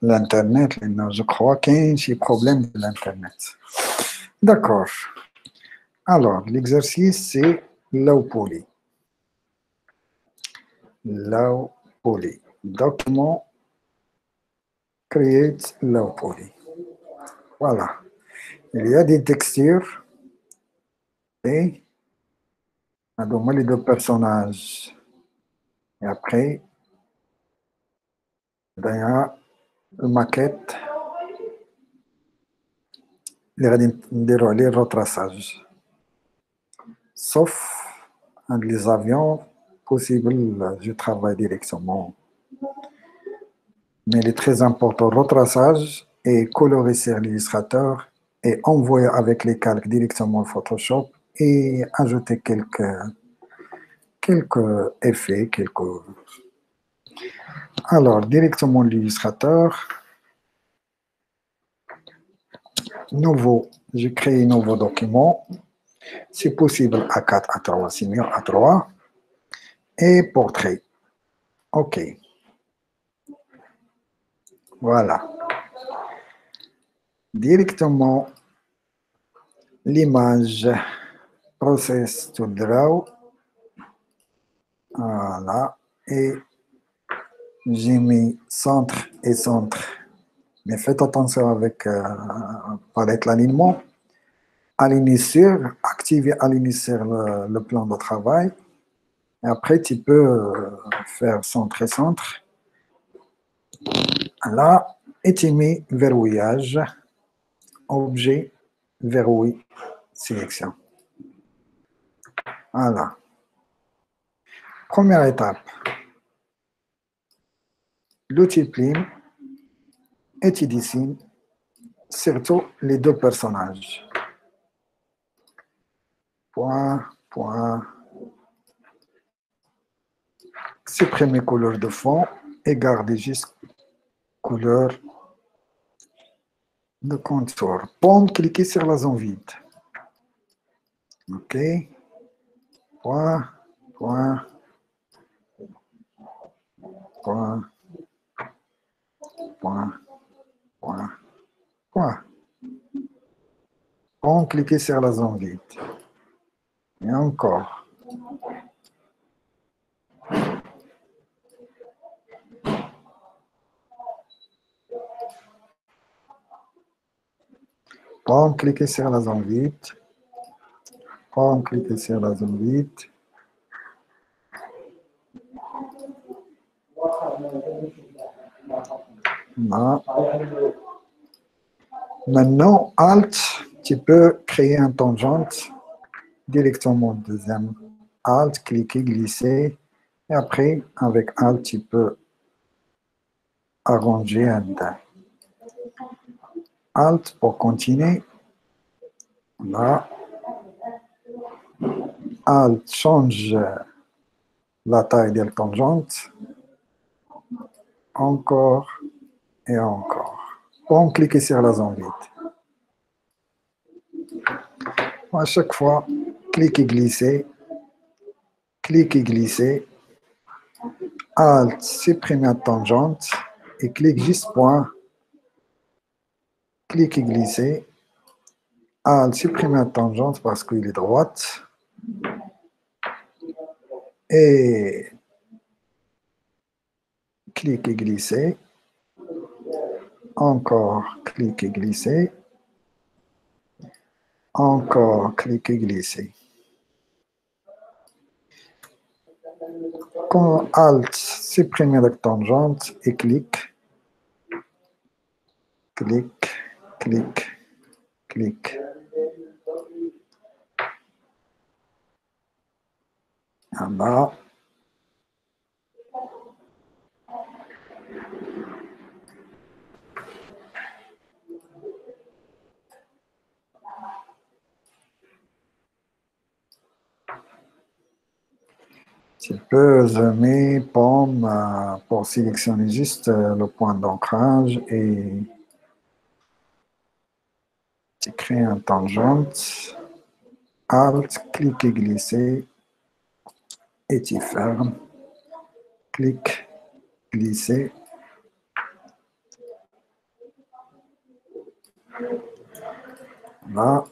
l'Internet, je crois qu'il y a un problème de l'Internet. D'accord. Alors, l'exercice, c'est low poly. Low poly. Document create low poly. Voilà. Il y a des textures et les deux personnages. Et après, il y a la maquette, les retraçages. Sauf les avions, possible, je travaille directement. Mais il est très important, retraçage et colorer sur l'illustrateur et envoyer avec les calques directement au Photoshop et ajouter quelques effets, Alors, directement l'illustrateur. Nouveau, j'ai créé un nouveau document. C'est possible A4, A3, c'est mieux A3. Et portrait. OK. Voilà. Directement, l'image process to draw. Voilà. Et j'ai mis centre et centre. Mais faites attention avec palette l'alignement. Aligner sur, activer aligner sur le plan de travail. Et après, tu peux faire centre et centre. Là, et tu mets verrouillage, objet, verrouille, sélection. Voilà. Première étape. L'outil plane et tu dessines surtout les deux personnages. Point, point. Supprimer couleur de fond et garder juste couleur de contour. Cliquez sur la zone vide. OK. Point, point, point, point, point, point. Cliquez sur la zone vide. Et encore. Cliquez sur la zone vide. Cliquez sur la zone vide. Là. Maintenant, Alt, tu peux créer un tangente directement deuxième. Alt, cliquer, glisser. Et après, avec Alt, tu peux arranger un dé. Alt pour continuer. Là. Alt change la taille de la tangente. Encore et encore. Cliquer sur la zone vide. À chaque fois, cliquez, glisser. Cliquez, glisser. Alt, supprimer la tangente. Et clique juste point. Cliquez, glisser. Alt, supprimer la tangente parce qu'il est droite. Et cliquez, glisser. Encore, cliquez, glisser. Encore, cliquez, glisser. Quand Alt, supprimer la tangente et clique. Clique, clique, clique. En bas. Tu peux zoomer pomme pour sélectionner juste le point d'ancrage et tu crées un tangente. Alt, clique et glisser et tu fermes. Clique, glisser. Là.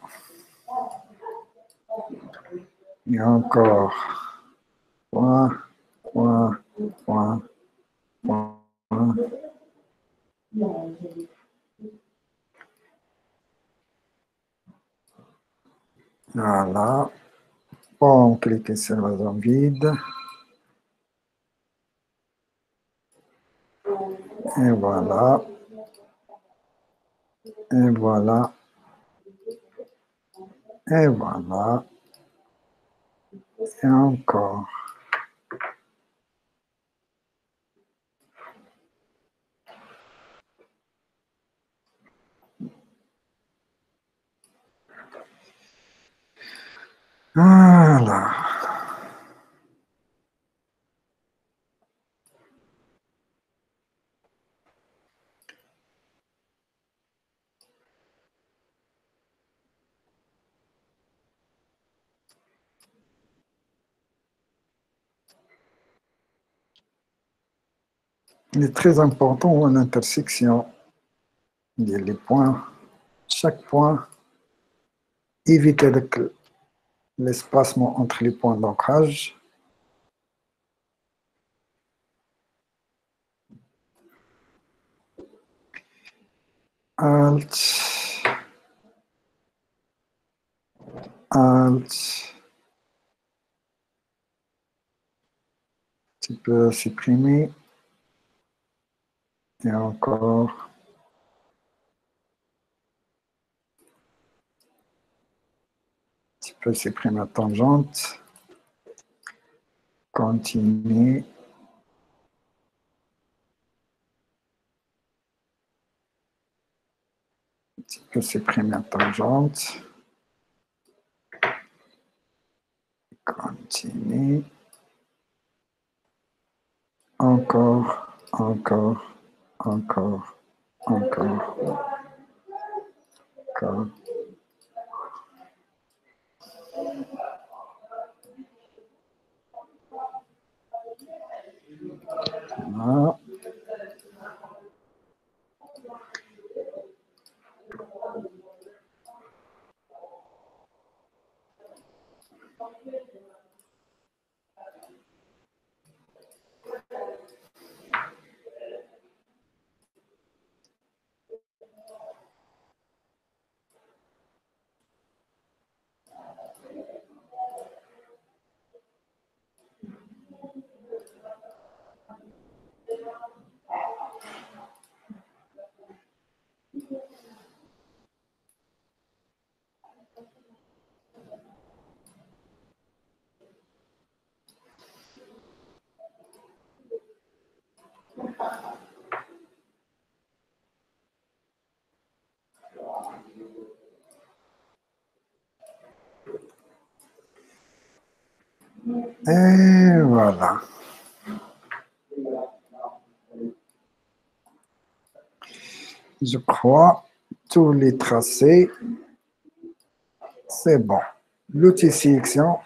Et encore. Point, point, point, point. Voilà. Bon, cliquez sur la zone vide. Et voilà. Et voilà. Et voilà. Et encore. Voilà. Il est très important à l'intersection. Il y a les points. Chaque point, éviter l'espacement entre les points d'ancrage. Alt. Alt. Tu peux supprimer. Et encore. Tu peux supprimer la tangente. Continuer. Tu peux supprimer la tangente. Continuer. Encore, encore, encore, encore, encore. Voilà. Et voilà. Je crois tous les tracés, c'est bon. L'outil sélection,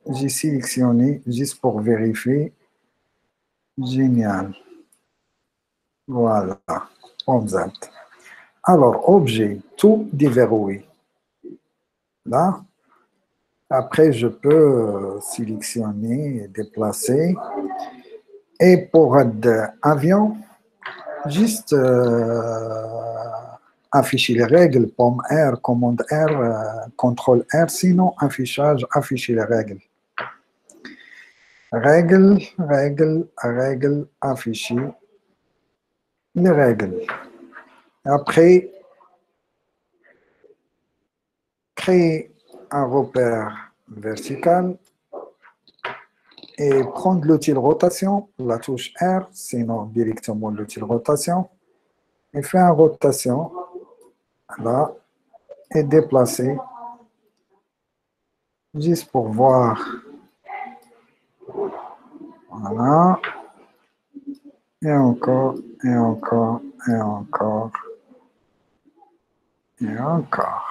j'ai sélectionné juste pour vérifier. Génial. Voilà. Objet. Alors, objet, tout déverrouillé. Là. Après, je peux sélectionner, déplacer. Et pour avion, juste afficher les règles, pomme R, commande R, contrôle R, sinon affichage, afficher les règles. Règles, règles, règles, afficher les règles. Après, créer un repère vertical et prendre l'outil rotation, la touche R, sinon directement l'outil rotation, et faire une rotation là et déplacer juste pour voir. Voilà. Et encore, et encore, et encore, et encore.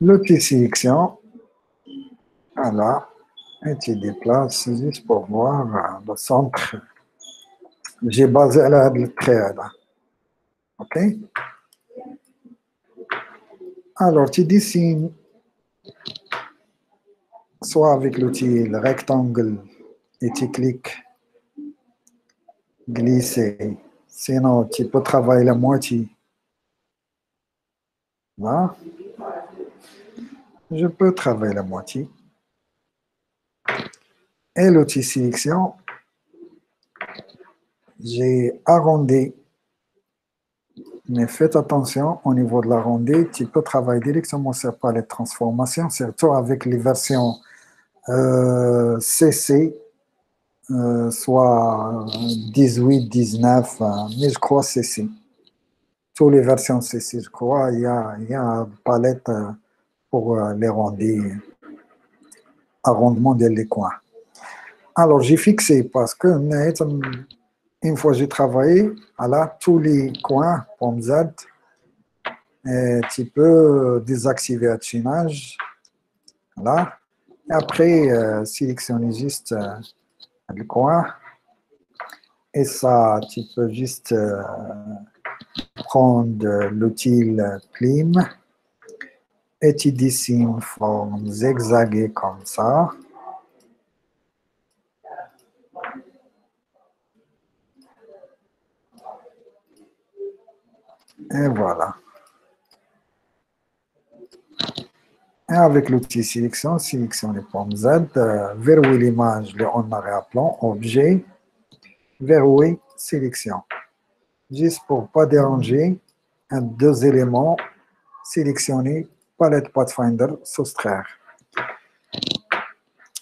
L'outil sélection, voilà, et tu déplaces juste pour voir le centre. J'ai basé là le trait là. OK? Alors, tu dessines soit avec l'outil rectangle et tu cliques glisser. Sinon, tu peux travailler la moitié. Là, je peux travailler la moitié. Et l'outil sélection, j'ai arrondi. Mais faites attention, au niveau de l'arrondi, tu peux travailler directement sur palette transformation, surtout avec les versions CC, soit 18, 19, mais je crois CC. Toutes les versions CC, je crois, il y a une palette pour les rendus, arrondement des coins. Alors, j'ai fixé parce que une fois que j'ai travaillé, voilà, tous les coins, pomme Z, et tu peux désactiver le tunage. Voilà. Et après, sélectionner juste le coin. Et ça, tu peux juste prendre l'outil Plim et tu dessines une forme zigzagée comme ça. Et voilà. Et avec l'outil sélection, sélectionne les pommes Z, verrouille l'image, le en arrière-plan, objet, verrouille, sélection. Juste pour ne pas déranger, deux éléments, sélectionner, palette Pathfinder, soustraire.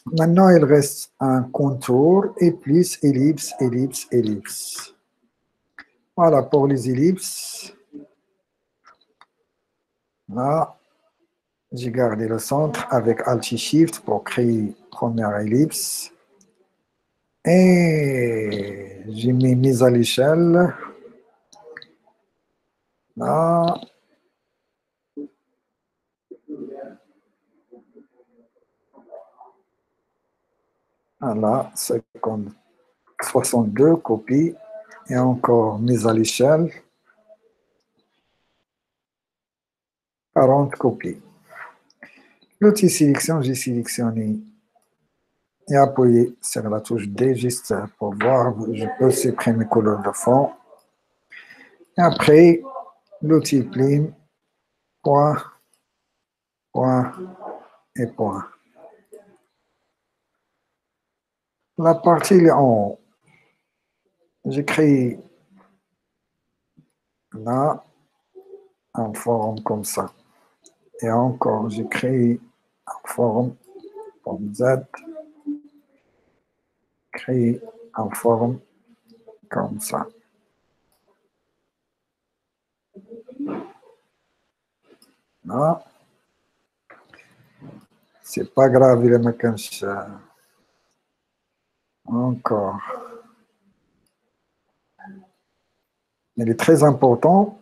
Maintenant, il reste un contour et plus ellipse, ellipse, ellipse. Voilà pour les ellipses. Là, j'ai gardé le centre avec Alt et Shift pour créer première ellipse. Et j'ai mis mise à l'échelle. Là. Voilà, 62 copies. Et encore mise à l'échelle. 40 copies. L'outil sélection, j'ai sélectionné et appuyé sur la touche D juste pour voir, je peux supprimer couleur de fond. Et après, l'outil Plim, point, point et point. La partie est en haut. J'ai créé là une forme comme ça. Et encore, j'ai créé une forme comme Z, créé une forme comme ça. Là, c'est pas grave, il est mécanicien. Encore. Il est très important.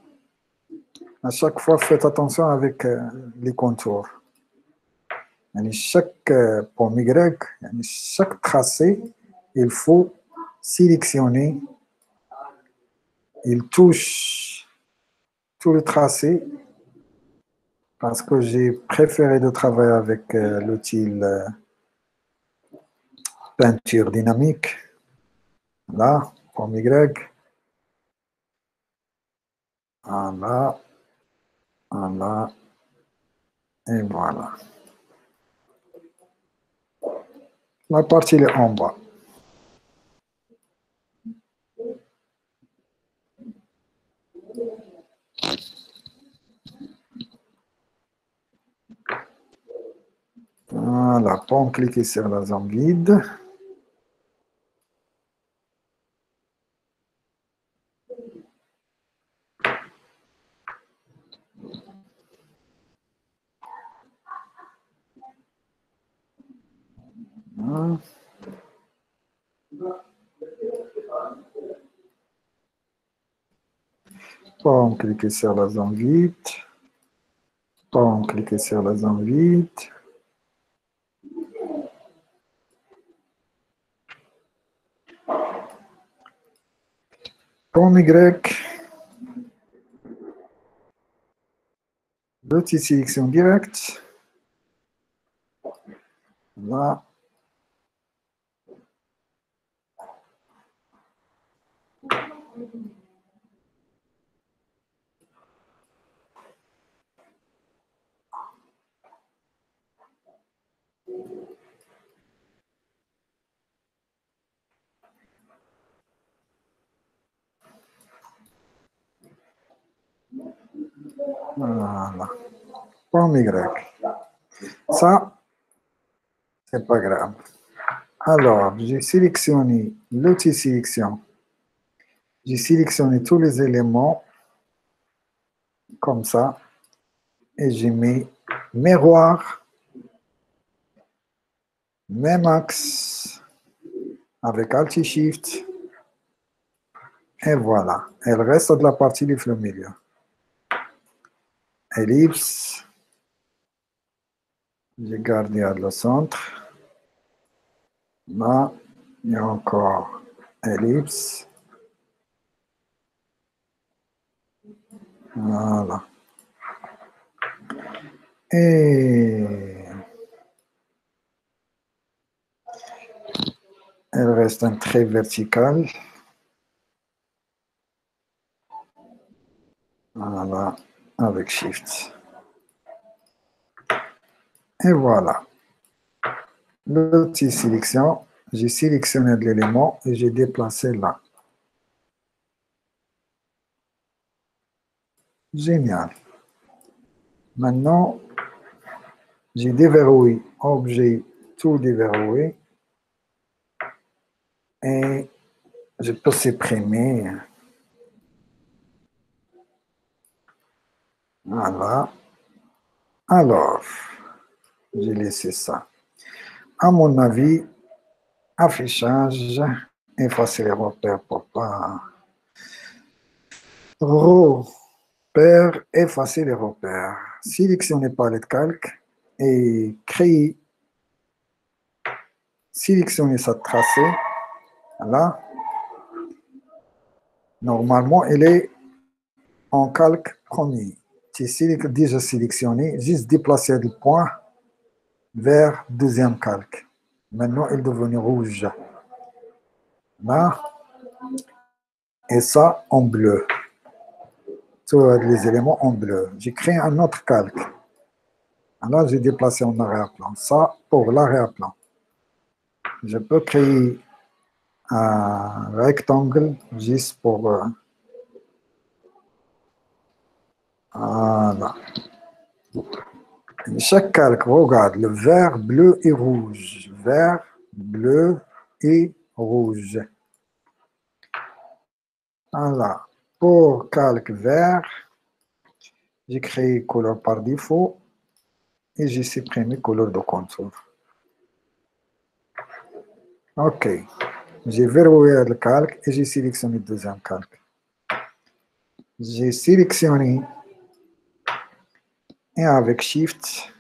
À chaque fois, faites attention avec les contours. Chaque pomme Y, chaque tracé, il faut sélectionner. Il touche tout le tracé parce que j'ai préféré de travailler avec l'outil peinture dynamique. Là, pomme Y. Voilà. Voilà. Et voilà. La partie est en bas. Voilà, on clique sur la zone vide. On clique sur la zone vide. On clique sur la zone vide. Pomme Y. L'outil sélection directe. Là. Voilà. Pomme Y. Ça, c'est pas grave. Alors, j'ai sélectionné l'outil sélection. J'ai sélectionné tous les éléments comme ça et j'ai mis miroir, même axe avec Alt Shift et voilà. Elle reste de la partie du flux milieu. Ellipse, j'ai gardé à le centre. Là, il y a encore ellipse. Voilà. Et elle reste un trait vertical. Voilà, avec Shift. Et voilà. L'outil sélection, j'ai sélectionné l'élément et j'ai déplacé là. Génial. Maintenant, j'ai déverrouillé, objet tout déverrouillé et je peux supprimer. Voilà. Alors, j'ai laissé ça. À mon avis, affichage, effacer les repères pour pas. Repères, effacer les repères. Sélectionner palette calque et créer. Sélectionner sa tracé. Là. Normalement, elle est en calque premier. C'est déjà sélectionné, juste déplacer le point vers deuxième calque. Maintenant, il est devenu rouge. Là. Et ça en bleu. Tous les éléments en bleu. J'ai créé un autre calque. Alors, j'ai déplacé en arrière-plan. Ça, pour l'arrière-plan. Je peux créer un rectangle juste pour... voilà. Chaque calque, regarde, le vert, bleu et rouge. Vert, bleu et rouge. Voilà. Pour calque vert, j'ai créé couleur par défaut et j'ai supprimé couleur de contour. OK. J'ai verrouillé le calque et j'ai sélectionné le deuxième calque. J'ai sélectionné et avec Shift,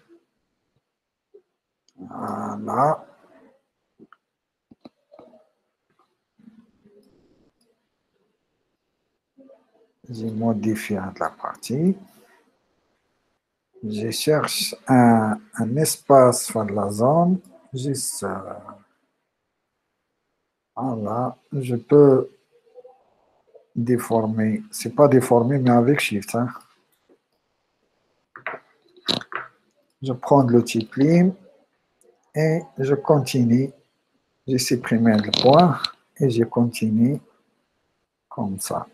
voilà. J'ai modifié la partie. Je cherche un espace sur la zone. Juste, voilà. Je peux déformer. C'est pas déformer, mais avec Shift. Hein. Je prends l'outil Plim et je continue. J'ai supprimé le point et je continue comme ça.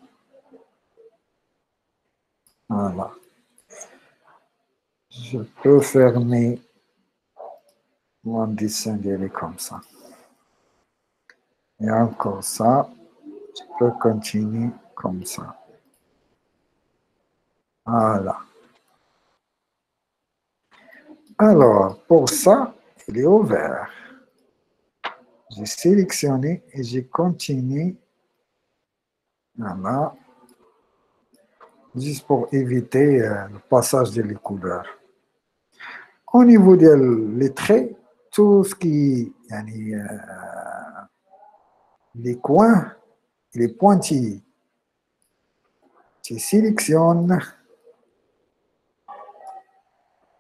Voilà. Je peux fermer mon dessin comme ça. Et encore ça, je peux continuer comme ça. Voilà. Alors, pour ça, il est ouvert. J'ai sélectionné et j'ai continué. Voilà. Juste pour éviter le passage des couleurs. Au niveau des traits, tout ce qui les coins, les pointillés, je sélectionne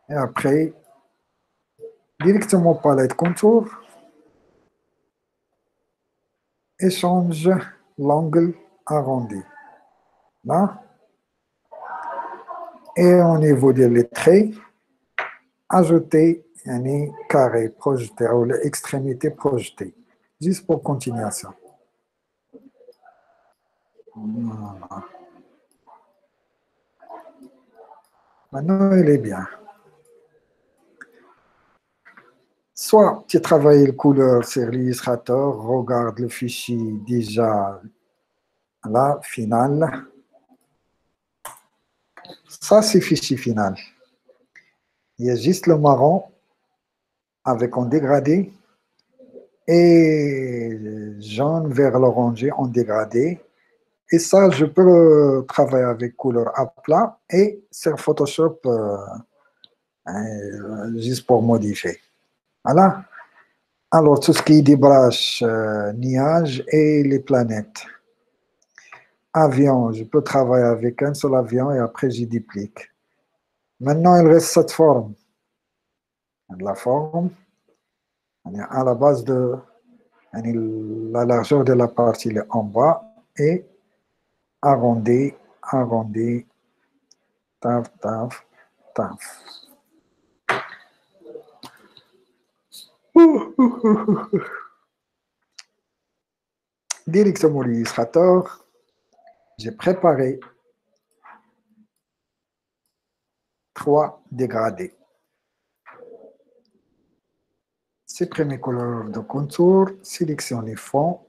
Et après, directement palette contour, et change l'angle arrondi. Là. Et au niveau des traits, ajouter un carré projeté ou l'extrémité projetée. Juste pour continuer à ça. Voilà. Maintenant, il est bien. Soit tu travailles la couleur sur l'illustrateur, regarde le fichier déjà là, final. Ça, c'est le fichier final. Il y a juste le marron avec un dégradé et jaune vers l'oranger en dégradé. Et ça, je peux travailler avec couleur à plat et sur Photoshop juste pour modifier. Voilà. Alors, tout ce qui est des brushes, nuages et les planètes. Avion, je peux travailler avec un seul avion et après, j'y duplique. Maintenant, il reste cette forme. La forme, à la base de la largeur de la partie est en bas et arrondi, arrondi, taf, taf, taf. Directement l'illustrateur, j'ai préparé 3 dégradés. Supprimer couleur de contour, sélectionner fond,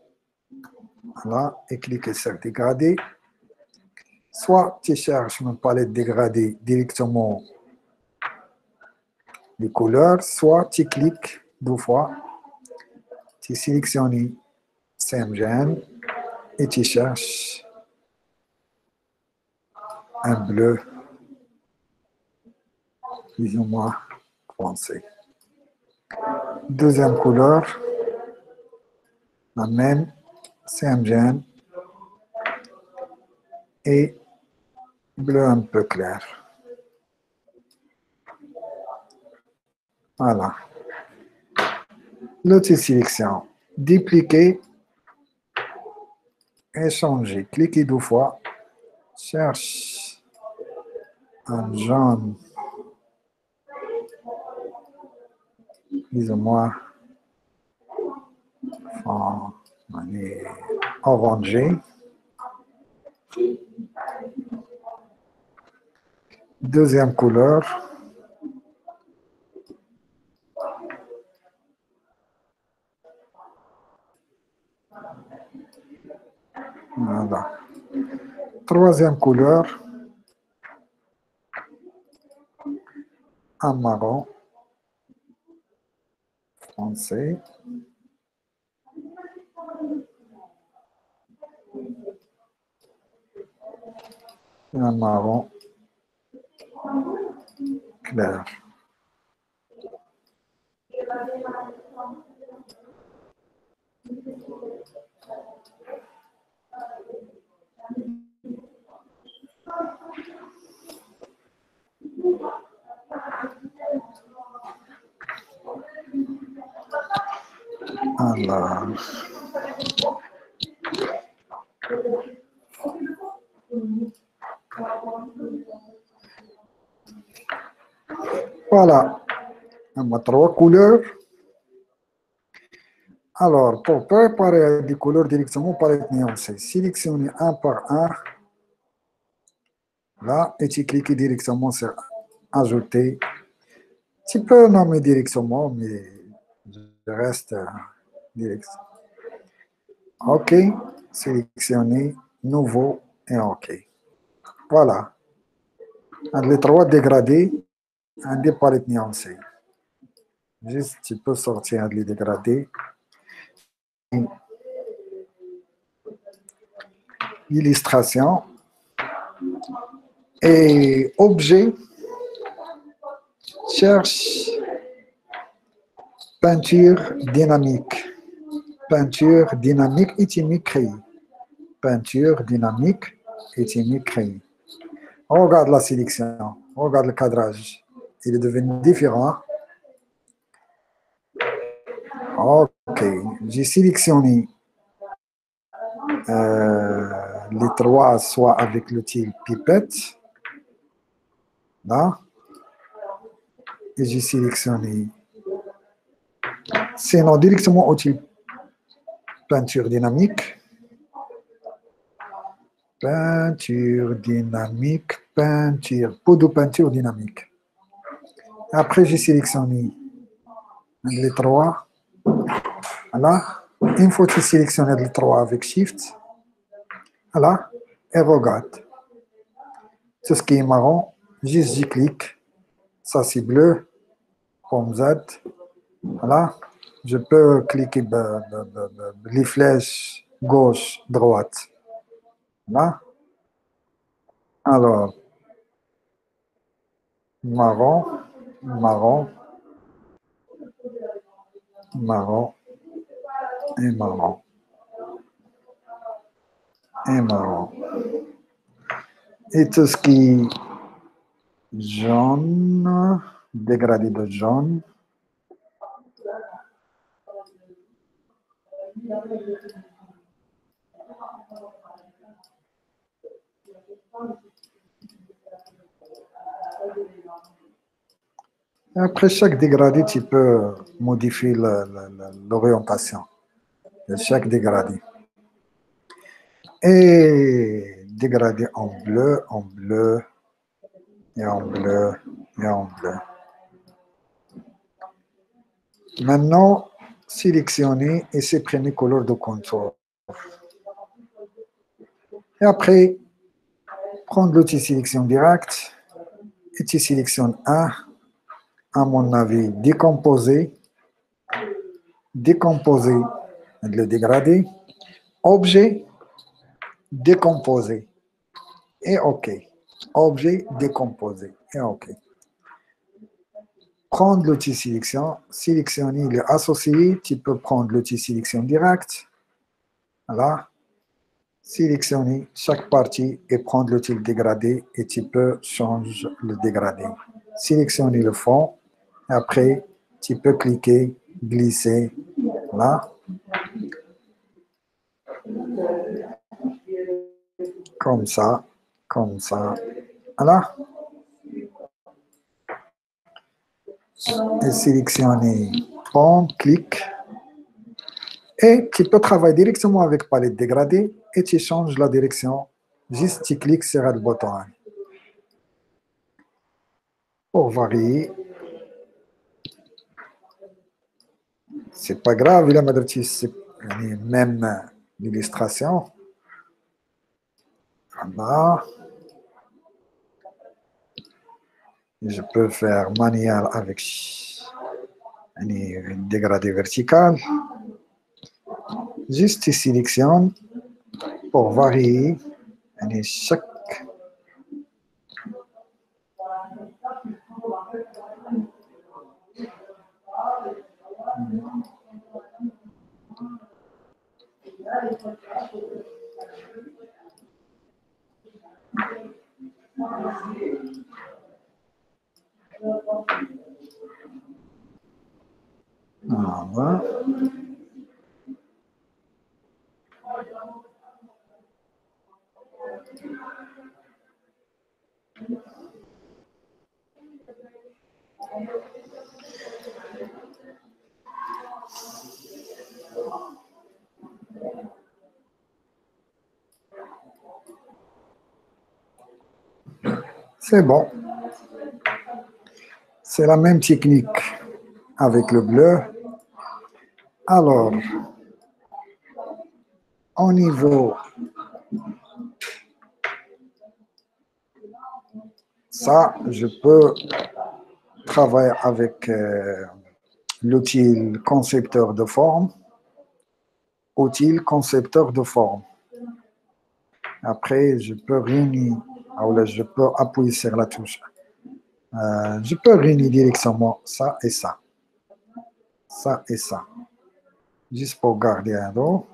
voilà, et cliquer sur dégradé. Soit tu cherches une palette dégradée directement les couleurs, soit tu cliques 2 fois, tu sélectionnes CMGN et tu cherches un bleu plus ou moins foncé. Deuxième couleur, la même, CMGN et bleu un peu clair. Voilà. L'autre sélection, dupliquer et changer. Cliquez 2 fois, cherche un jaune plus ou moins orangé. Deuxième couleur. Voilà. Troisième couleur. Un marron foncé. Un marron clair. Alors, voilà, on a 3 couleurs. Alors, pour préparer des couleurs directement par être nuancées, sélectionnez un par un, là, et tu cliques directement sur Ajouter. Tu peux nommer directement, mais je reste direct. OK, sélectionner, nouveau et OK. Voilà. Les 3 dégradés, un des palettes nuancées. Juste, tu peux sortir les dégradés. Illustration. Et objet, cherche peinture dynamique. Peinture dynamique et tu m'écris. Peinture dynamique et tu m'écris. Regarde la sélection, regarde le cadrage. il est devenu différent. Ok, j'ai sélectionné les trois, soit avec l'outil pipette, là, et j'ai sélectionné, sinon directement outil peinture dynamique, pot de peinture dynamique. Après, j'ai sélectionné les trois, voilà. Une fois que j'ai sélectionné les trois avec Shift, voilà, et regarde. Tout ce qui est marron, juste j'y clique, ça c'est bleu, pomme Z, voilà. Je peux cliquer les flèches gauche, droite, là. Alors, marron, marron, marron et marron et marron. Et tout ce qui est jaune, dégradé de jaune. Après chaque dégradé, tu peux modifier l'orientation de chaque dégradé. Et dégradé en bleu, et en bleu, et en bleu. Maintenant, sélectionner et supprimer couleur de contour. Et après, prendre l'outil sélection direct et tu sélectionnes un, à mon avis, décomposer le dégradé, objet, décomposer et OK. Objet, décomposer et OK. Prendre l'outil sélection, sélectionner les associés, tu peux prendre l'outil sélection direct, voilà, sélectionner chaque partie et prendre l'outil dégradé et tu peux changer le dégradé. Sélectionner le fond, et après tu peux cliquer, glisser, là, comme ça, voilà, et sélectionner fond, clic, et tu peux travailler directement avec palette dégradée et tu changes la direction. Juste tu cliques sur le bouton. Pour varier, c'est pas grave, il a même l'illustration. Voilà. Je peux faire manuel avec une dégradé vertical. Juste tu sélectionnes pour varier chaque. Voilà. C'est bon. C'est la même technique avec le bleu. Alors, au niveau ça, je peux travailler avec l'outil concepteur de forme. Outil concepteur de forme. Après, je peux réunir, je peux appuyer sur la touche. Je peux réunir directement ça et ça. Ça et ça. Juste pour garder un dos.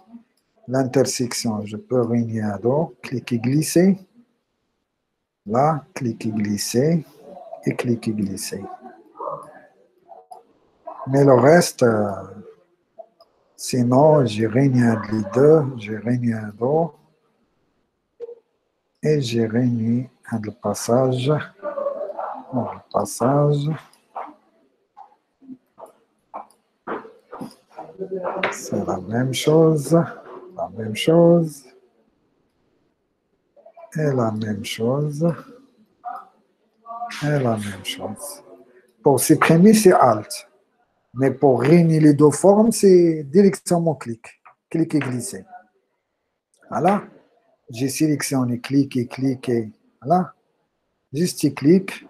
L'intersection, je peux réunir un dos. Cliquer, glisser. Là, cliquer, glisser. et cliquer glisser. Mais le reste, sinon, j'ai rien de deux, j'ai rien d'autre. Et j'ai réuni le passage. Le passage. C'est la même chose. La même chose. Et la même chose. Et la même chose. Pour supprimer, c'est Alt. Mais pour réunir les deux formes, c'est directement clic. Clic et glisser. Voilà. J'ai sélectionné clic et clic et voilà. Juste clic.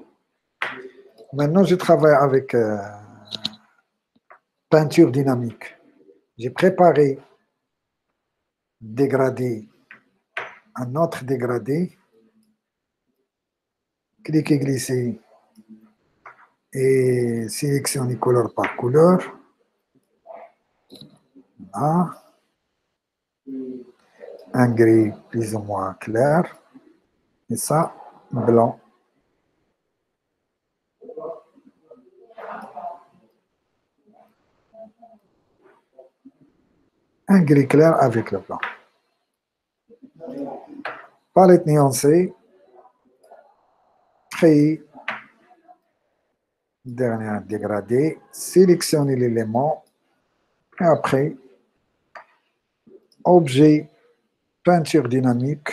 Maintenant, je travaille avec peinture dynamique. J'ai préparé dégradé, un autre dégradé. Clic et glisser et sélectionner couleur par couleur. Là. Un gris plus ou moins clair. Et ça, blanc. Un gris clair avec le blanc. Palette nuancée. Créer. Dernier dégradé. Sélectionner l'élément. Et après, objet, peinture dynamique.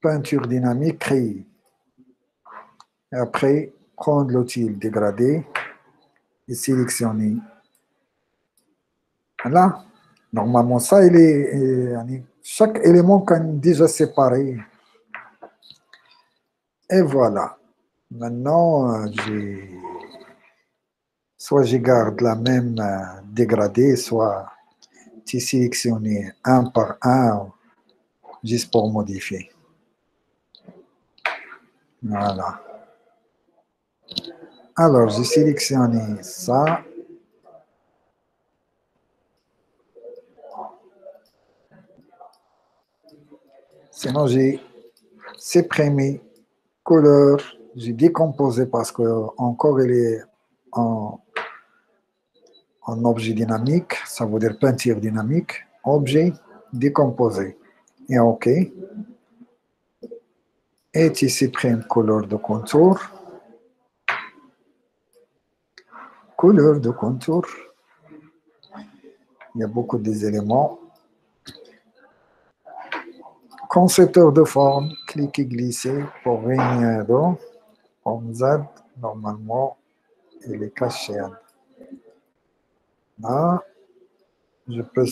Peinture dynamique, créer. Et après, prendre l'outil dégradé et sélectionner. Là, normalement, ça, il est chaque élément est déjà séparé. Et voilà. Maintenant, soit je garde la même dégradée, soit tu sélectionnes un par un, juste pour modifier. Voilà. Alors, j'ai sélectionné ça. Sinon, j'ai supprimé couleur. J'ai décomposé parce que encore il est en objet dynamique, ça veut dire peinture dynamique, objet décomposé. Et OK. Et tu supprimes couleur de contour. Couleur de contour. Il y a beaucoup d'éléments. Concepteur de forme, cliquez glisser pour réunir dans forme Z. Normalement, il est caché. Là, je peux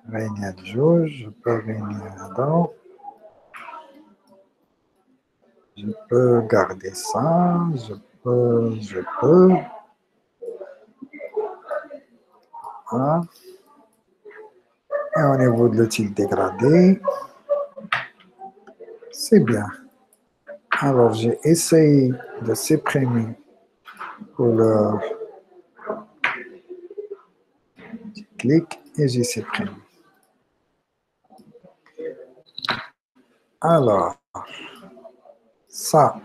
réunir le jauge, je peux réunir dans. Je peux garder ça, je peux. Voilà. Et au niveau de l'outil dégradé, c'est bien. Alors, j'ai essayé de supprimer couleur. Je clique et j'ai supprimé. Alors, ça,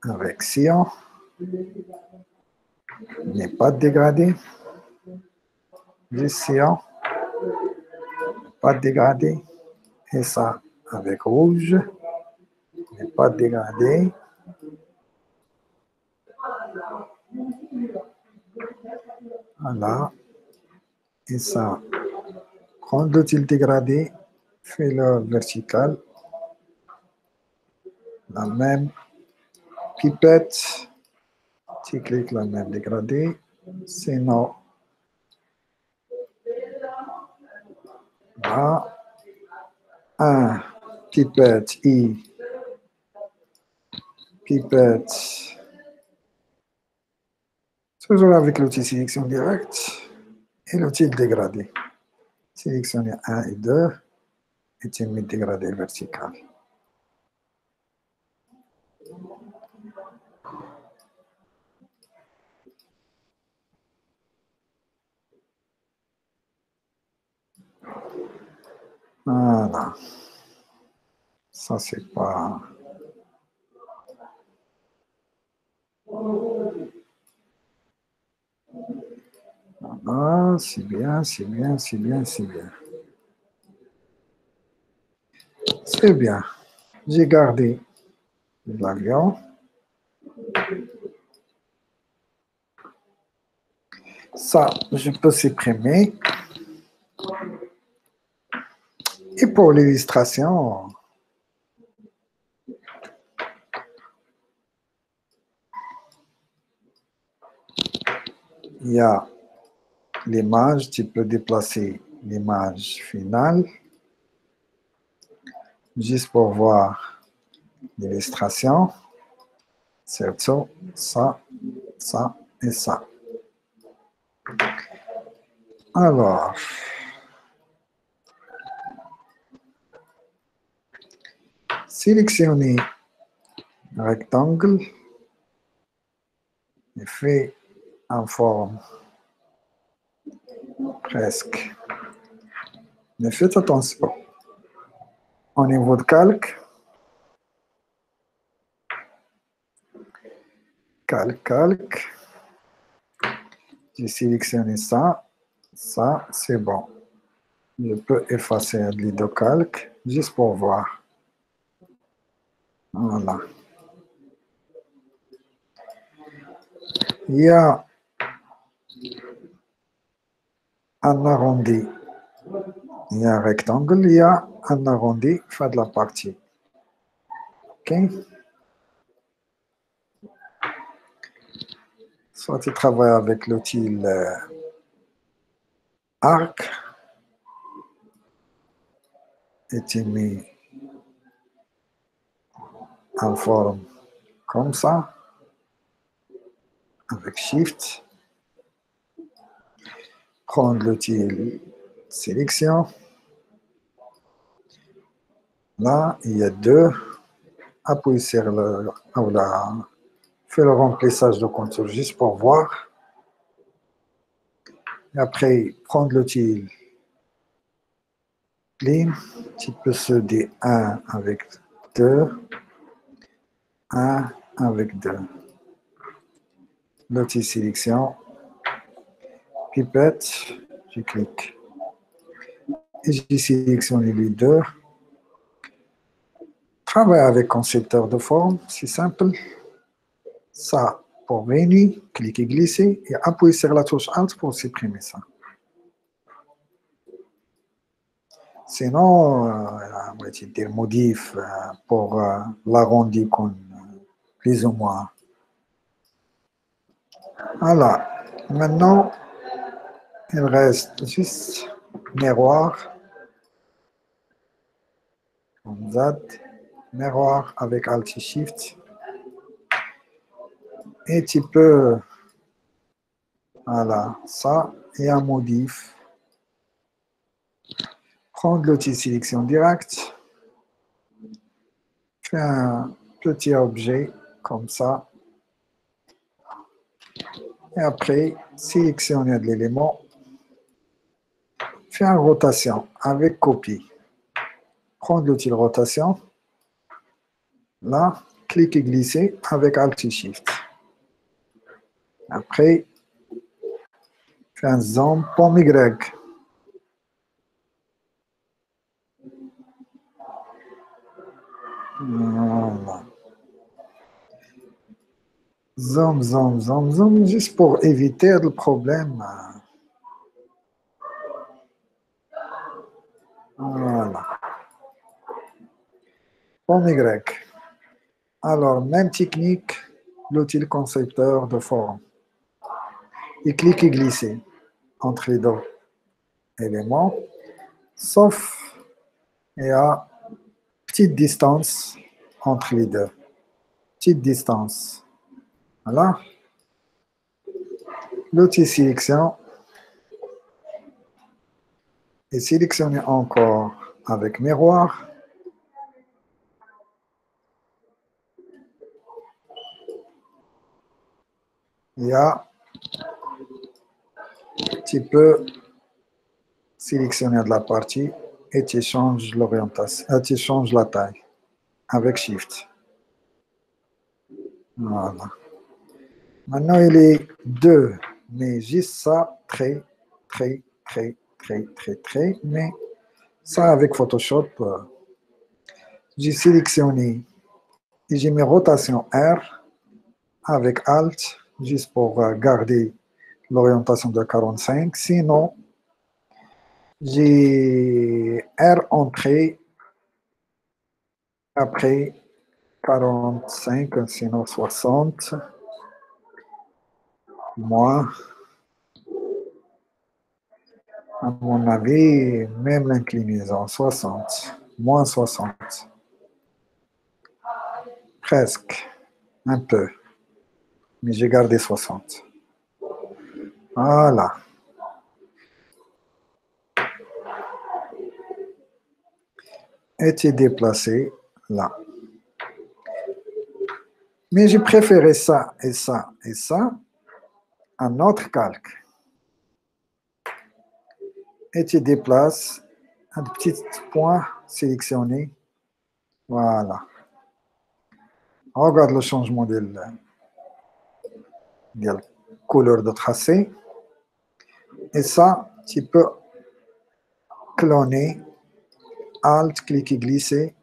avec Sion, il n'est pas dégradé. Du Sion, pas dégradé. Et ça, avec rouge, il n'est pas dégradé. Voilà. Et ça, prendre l'outil dégradé, fais-le vertical. La même pipette, tu cliques la même dégradé. Sinon, là, un pipette I, pipette, toujours avec l'outil sélection directe et l'outil dégradé. Sélectionnez 1 et 2 et tu mets dégradé vertical. Voilà. Ça, c'est pas... Ah, c'est bien, c'est bien, c'est bien, c'est bien. C'est bien. J'ai gardé l'avion. Ça, je peux supprimer. Et pour l'illustration, il y a l'image. Tu peux déplacer l'image finale juste pour voir l'illustration. C'est ça, ça et ça. Alors, sélectionnez un rectangle et fait en forme presque. Mais faites attention. Au niveau de calque, calque. J'ai sélectionné ça. Ça, c'est bon. Je peux effacer le calque juste pour voir. Voilà. Il y a un arrondi. Il y a un rectangle, il y a un arrondi, fait de la partie. OK? Soit tu travailles avec l'outil arc et tu mets en forme comme ça, avec Shift. Prendre l'outil sélection. Là, il y a deux. Appuyer sur le... Voilà. Fais le remplissage de contour juste pour voir. Et après, prendre l'outil clean. Tu peux souder un avec deux. Un avec deux. L'outil sélection. Pipette. Je clique. Et j'ai sélectionné les deux. Travaille avec concepteur de forme, c'est simple. Ça, pour venir, cliquez, glisser et appuyez sur la touche Alt pour supprimer ça. Sinon, on va dire modif pour l'arrondi plus ou moins. Voilà. Maintenant, il reste juste miroir. Comme ça, miroir avec Alt et Shift. Et tu peux, voilà, ça et un modif. Prendre l'outil sélection directe. Fais un petit objet comme ça. Et après, sélectionner de l'élément. Fais une rotation avec copie. Prendre l'outil rotation. Là, clique et glisser avec Alt et Shift. Après, fais un zoom pomme Y. Voilà. Zoom, zoom, zoom, zoom, juste pour éviter le problème. Voilà. Pomme Y. Alors, même technique, l'outil concepteur de forme. Et clique et glisser entre les deux éléments, sauf il y a petite distance entre les deux. Petite distance. Voilà. L'outil sélection est sélectionné encore avec miroir. Il y a, tu peux sélectionner de la partie et tu changes l'orientation, tu changes la taille. avec Shift. Voilà. Maintenant, il est 2, mais juste ça, trait, mais ça avec Photoshop, j'ai sélectionné et j'ai mis rotation R avec Alt, juste pour garder l'orientation de 45. Sinon, j'ai R entrée après 45, sinon 60, moins, à mon avis, même l'inclinaison, 60, moins 60, presque, un peu, mais j'ai gardé 60. Voilà. Et tu es déplacé là. Mais j'ai préféré ça et ça et ça à notre calque. Et tu déplaces un petit point sélectionné. Voilà. Regarde le changement de la couleur de tracé. Et ça, tu peux cloner, Alt, cliquer, glisser.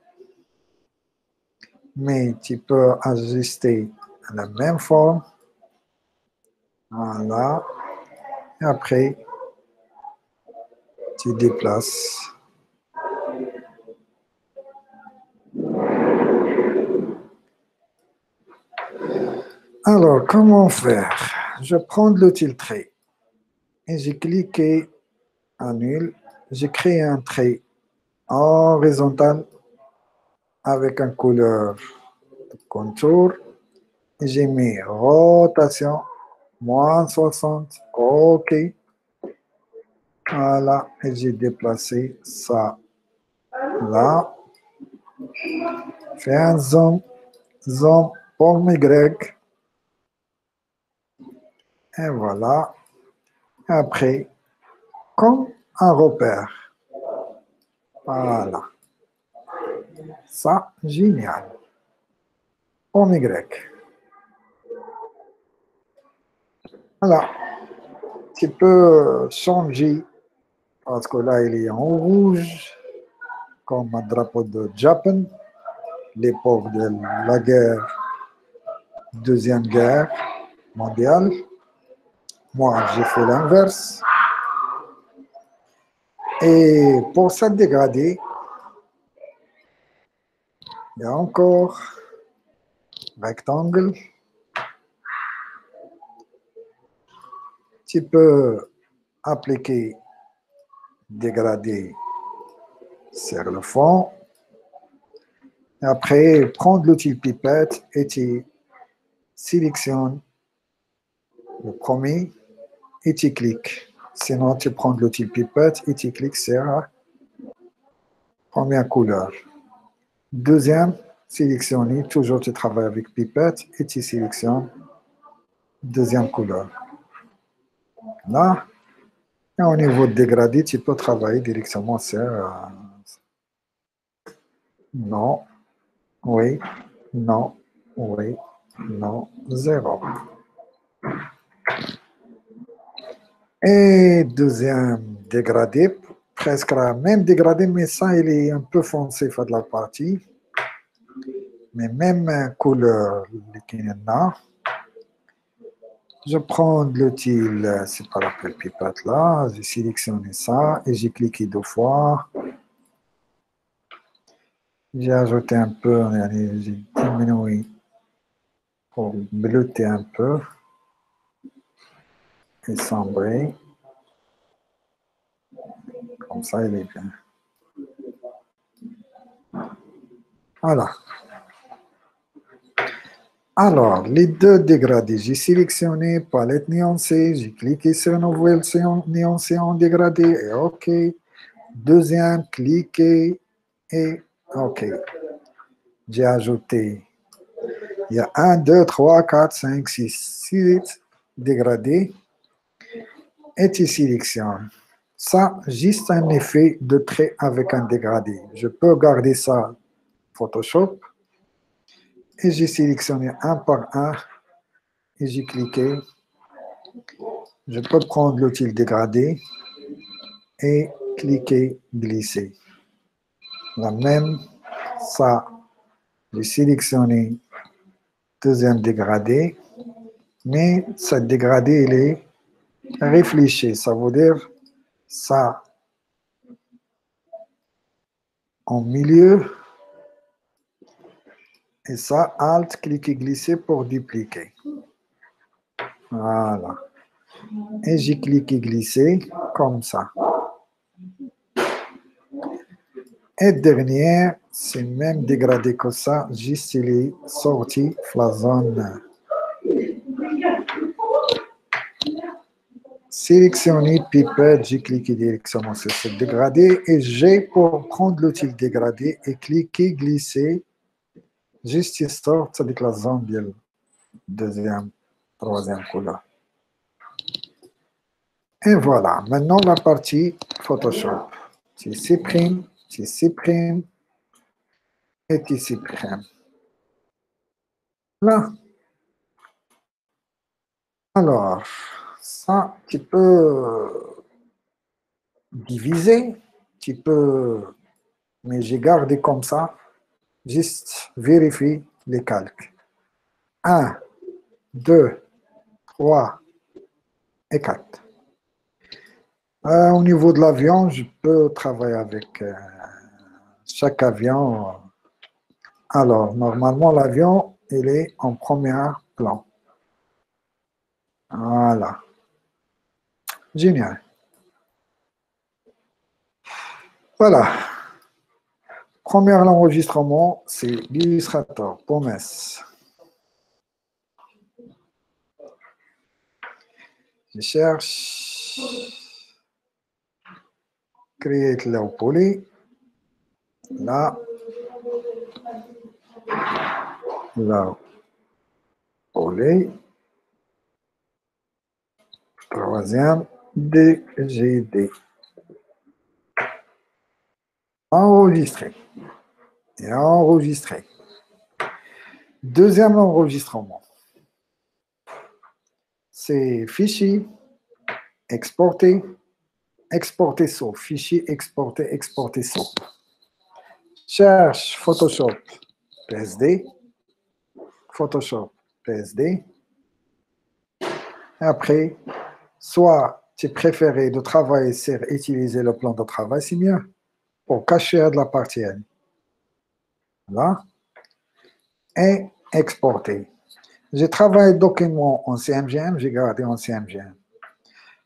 Mais tu peux ajuster la même forme. Voilà. Et après, tu déplaces. Alors, comment faire? Je prends l'outil trait et j'ai cliqué annule. J'ai créé un trait horizontal avec une couleur de contour. Et j'ai mis rotation, moins 60. OK. Voilà. Et j'ai déplacé ça là. Fais un zoom. Zoom pour Y. Et voilà. Après, comme un repère. Voilà. Ça, génial. En Y. Voilà. Tu peux changer, parce que là, il est en rouge, comme un drapeau de Japon, l'époque de la Deuxième Guerre mondiale. Moi, j'ai fait l'inverse. Et pour ça dégrader, il y a encore rectangle. Tu peux appliquer dégradé sur le fond. Et après, prendre l'outil pipette et tu sélectionnes le premier et tu cliques. Sinon, tu prends l'outil pipette et tu cliques sur la première couleur. Deuxième, sélectionner. Toujours, tu travailles avec pipette et tu sélectionnes deuxième couleur. Là, et au niveau de dégradé, tu peux travailler directement sur non, oui, non, oui, non, 0. Et deuxième dégradé, presque la même dégradé, mais ça, il est un peu foncé fait de la partie. Mais même couleur, je prends l'outil, c'est pas la pipette là, j'ai sélectionné ça et j'ai cliqué 2 fois. J'ai ajouté un peu, j'ai diminué pour bleuter un peu et sombrer. Comme ça, il est bien. Voilà. Alors, les deux dégradés, j'ai sélectionné palette nuancée, j'ai cliqué sur nouvelle nuancée en dégradé et OK. Deuxième, cliquez et OK. J'ai ajouté, il y a 1, 2, 3, 4, 5, 6, 8 dégradés et tu sélectionnes. Ça, juste un effet de trait avec un dégradé. Je peux garder ça Photoshop Et j'ai sélectionné un par un et j'ai cliqué. Je peux prendre l'outil dégradé et cliquer glisser. La même, ça, j'ai sélectionné deuxième dégradé, mais ce dégradé, il est réfléchi. Ça veut dire ça en milieu et ça, Alt, cliquer glisser pour dupliquer. Voilà. Et j'ai cliqué glisser comme ça. Et dernière, c'est même dégradé que ça, j'ai sorti la zone. Sélectionner Pipette, j'ai cliqué directement sur ce dégradé et j'ai pour prendre l'outil dégradé et cliquer glisser, juste il sort avec la zone de deuxième, troisième couleur. Et voilà, maintenant la partie Photoshop. Tu supprimes et tu supprimes. Là. Alors, ça, tu peux diviser, tu peux, mais j'ai gardé comme ça, juste vérifier les calques. 1, 2, 3 et 4. Au niveau de l'avion, je peux travailler avec chaque avion. Alors, normalement, l'avion, il est en premier plan. Voilà. Génial. Voilà. Premier enregistrement, c'est l'illustrateur, promesse. Je cherche. Create low poly. Là. Low poly. Troisième, DGD. Enregistrer. Et enregistrer. Deuxième enregistrement. C'est fichier, exporter, exporter sauf. Fichier, exporter, exporter sauf. Cherche Photoshop PSD. Photoshop PSD. Et après, soit tu préfères de travailler sur utiliser le plan de travail, c'est mieux, pour cacher de la partie N. Voilà. Et exporter. J'ai travaillé document en CMGM, j'ai gardé en CMGM.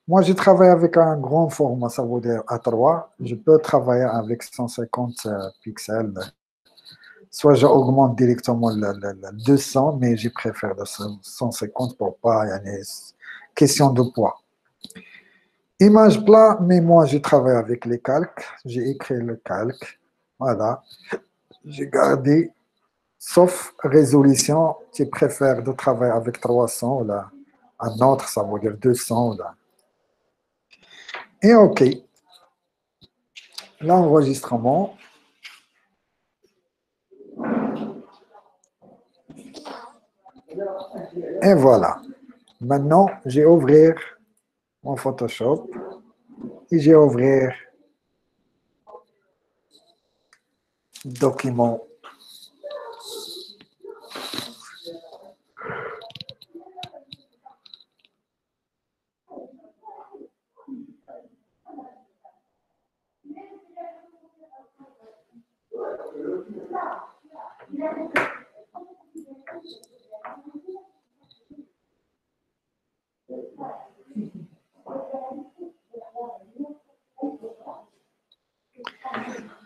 Moi, je travaille avec un grand format, ça veut dire A3. Je peux travailler avec 150 pixels. Soit j'augmente directement le 200, mais je préfère le 150 pour pas, il y a une question de poids. Image plat, mais moi, je travaille avec les calques. J'ai écrit le calque. Voilà. J'ai gardé, sauf résolution, tu préfères de travailler avec 300, là. Un autre, ça veut dire 200, là. Et OK. L'enregistrement. Et voilà. Maintenant, j'ai ouvrir mon Photoshop et j'ai ouvrir document.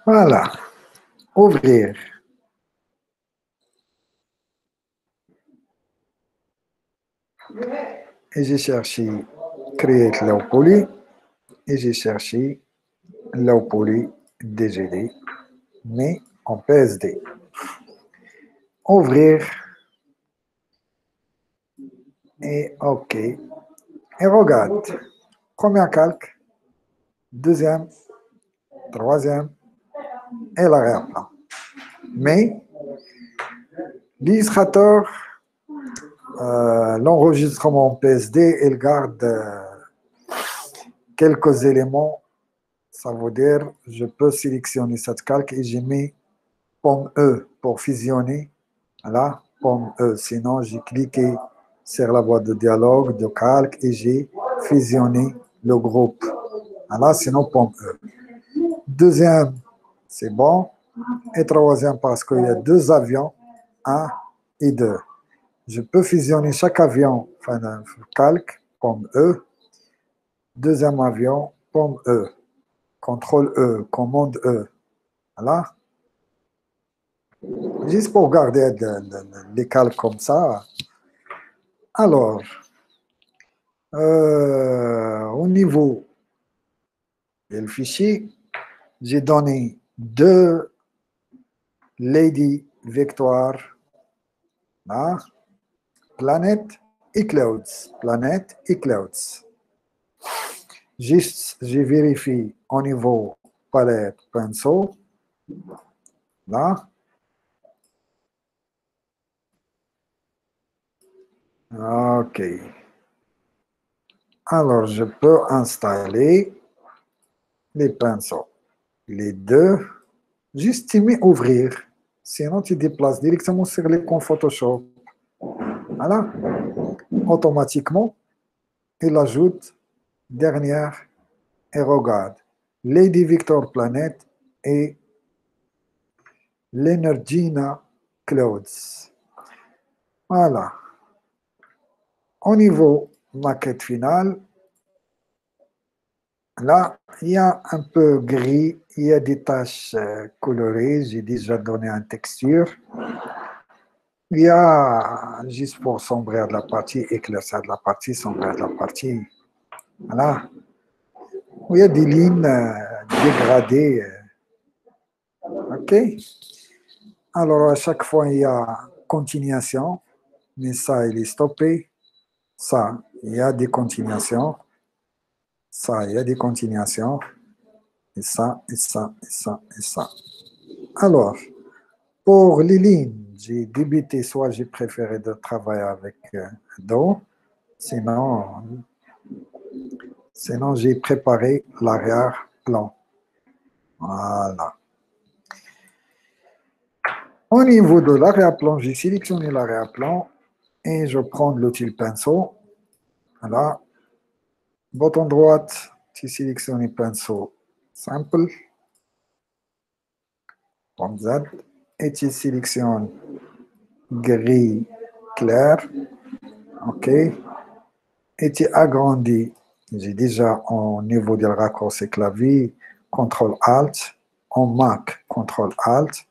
Voilà. Ouvrir. Et j'ai cherché Create Low Poly et j'ai cherché Low Poly DGD, mais en PSD. Ouvrir et OK. Et regarde. Premier calque, deuxième, troisième et l'arrière-plan. Mais L'illustrateur, l'enregistrement en PSD, il garde quelques éléments. Ça veut dire, je peux sélectionner cette calque et j'ai mis pomme E pour fusionner. Voilà, pomme E. Sinon, j'ai cliqué sur la boîte de dialogue de calque et j'ai fusionné le groupe. Voilà, sinon pomme E. Deuxième, c'est bon. Et troisième, parce qu'il y a deux avions, 1 et 2. Je peux fusionner chaque avion, enfin, calque, pomme E. Deuxième avion, pomme E. Contrôle E, commande E. Voilà. Juste pour garder les calques comme ça. Alors, au niveau du fichier, j'ai donné deux Lady Victoire, là, planète et clouds. Planète et clouds. Juste, je vérifie au niveau palette pinceau, là. OK. Alors, je peux installer les pinceaux. Les deux, juste tu mets ouvrir. Sinon, tu déplaces directement sur l'écran Photoshop. Voilà. Automatiquement, il ajoute dernière et regarde. Lady Victor Planet et l'Energina Clouds. Voilà. Au niveau maquette finale, là, il y a un peu gris, il y a des taches colorées, j'ai déjà donné une texture. Il y a, juste pour sombrer de la partie, éclaircir de la partie, sombrer de la partie. Voilà. Il y a des lignes dégradées. OK. Alors, à chaque fois, il y a continuation, mais ça, il est stoppé. Ça, il y a des continuations. Ça, il y a des continuations. Et ça, et ça, et ça, et ça. Alors, pour les lignes, j'ai débuté, soit j'ai préféré de travailler avec Do, sinon j'ai préparé l'arrière-plan. Voilà. Au niveau de l'arrière-plan, j'ai sélectionné l'arrière-plan et je prends l'outil pinceau. Voilà. Bouton droite, tu sélectionnes le pinceau simple. Comme Z. Et tu sélectionnes gris clair. OK. Et tu agrandis. J'ai déjà au niveau du raccourci clavier, CTRL-ALT, en Mac, CTRL-ALT,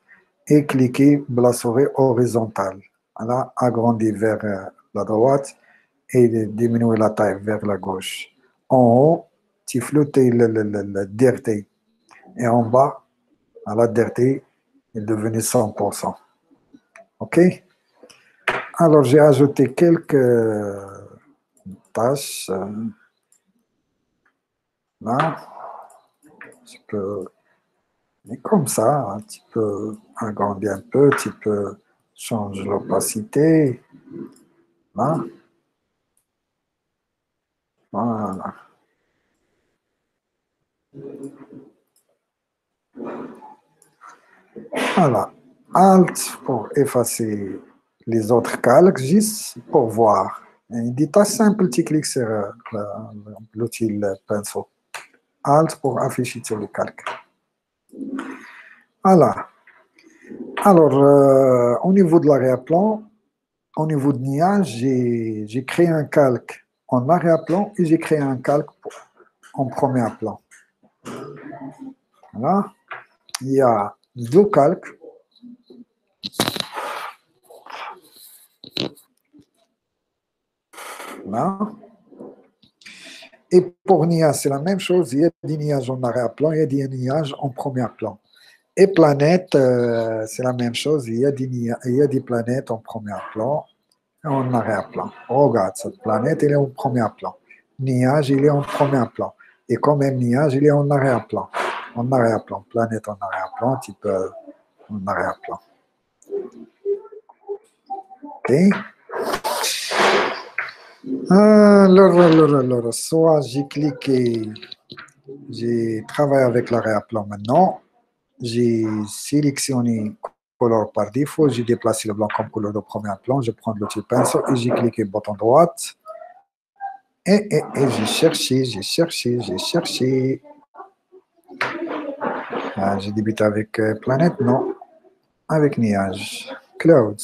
et cliquez la souris horizontale. Voilà, agrandir vers la droite et diminuer la taille vers la gauche. En haut, tu floutes le DRT. Et en bas, à la DRT, il est devenu 100%. OK? Alors, j'ai ajouté quelques tâches. Là, tu peux, mais comme ça, hein, tu peux agrandir un peu, tu peux changer l'opacité. Là. Voilà. Voilà. Alt pour effacer les autres calques, juste pour voir. Et des tâches simples, tu cliques sur l'outil pinceau. Alt pour afficher sur le calque. Voilà. Alors, au niveau de l'arrière-plan, au niveau de nuage, j'ai créé un calque en arrière-plan et j'ai créé un calque en premier plan. Voilà. Il y a deux calques. Là. Et pour nuage, c'est la même chose. Il y a des nuages en arrière-plan, il y a des nuages en premier plan. Et planète, c'est la même chose. Il y a des planètes en premier plan et en arrière-plan. Regarde, cette planète, elle est en premier plan. Nuage, il est en premier plan. Et quand même, nuage, il est en arrière-plan. En arrière-plan. Planète en arrière-plan, tu peux en arrière-plan. OK. Alors, soit j'ai cliqué, j'ai travaillé avec l'arrière-plan maintenant, j'ai sélectionné couleur par défaut, j'ai déplacé le blanc comme couleur de premier plan, je prends l'outil pinceau et j'ai cliqué bouton droite. Et j'ai cherché. Ah, j'ai débuté avec planète, non, avec nuage. Clouds.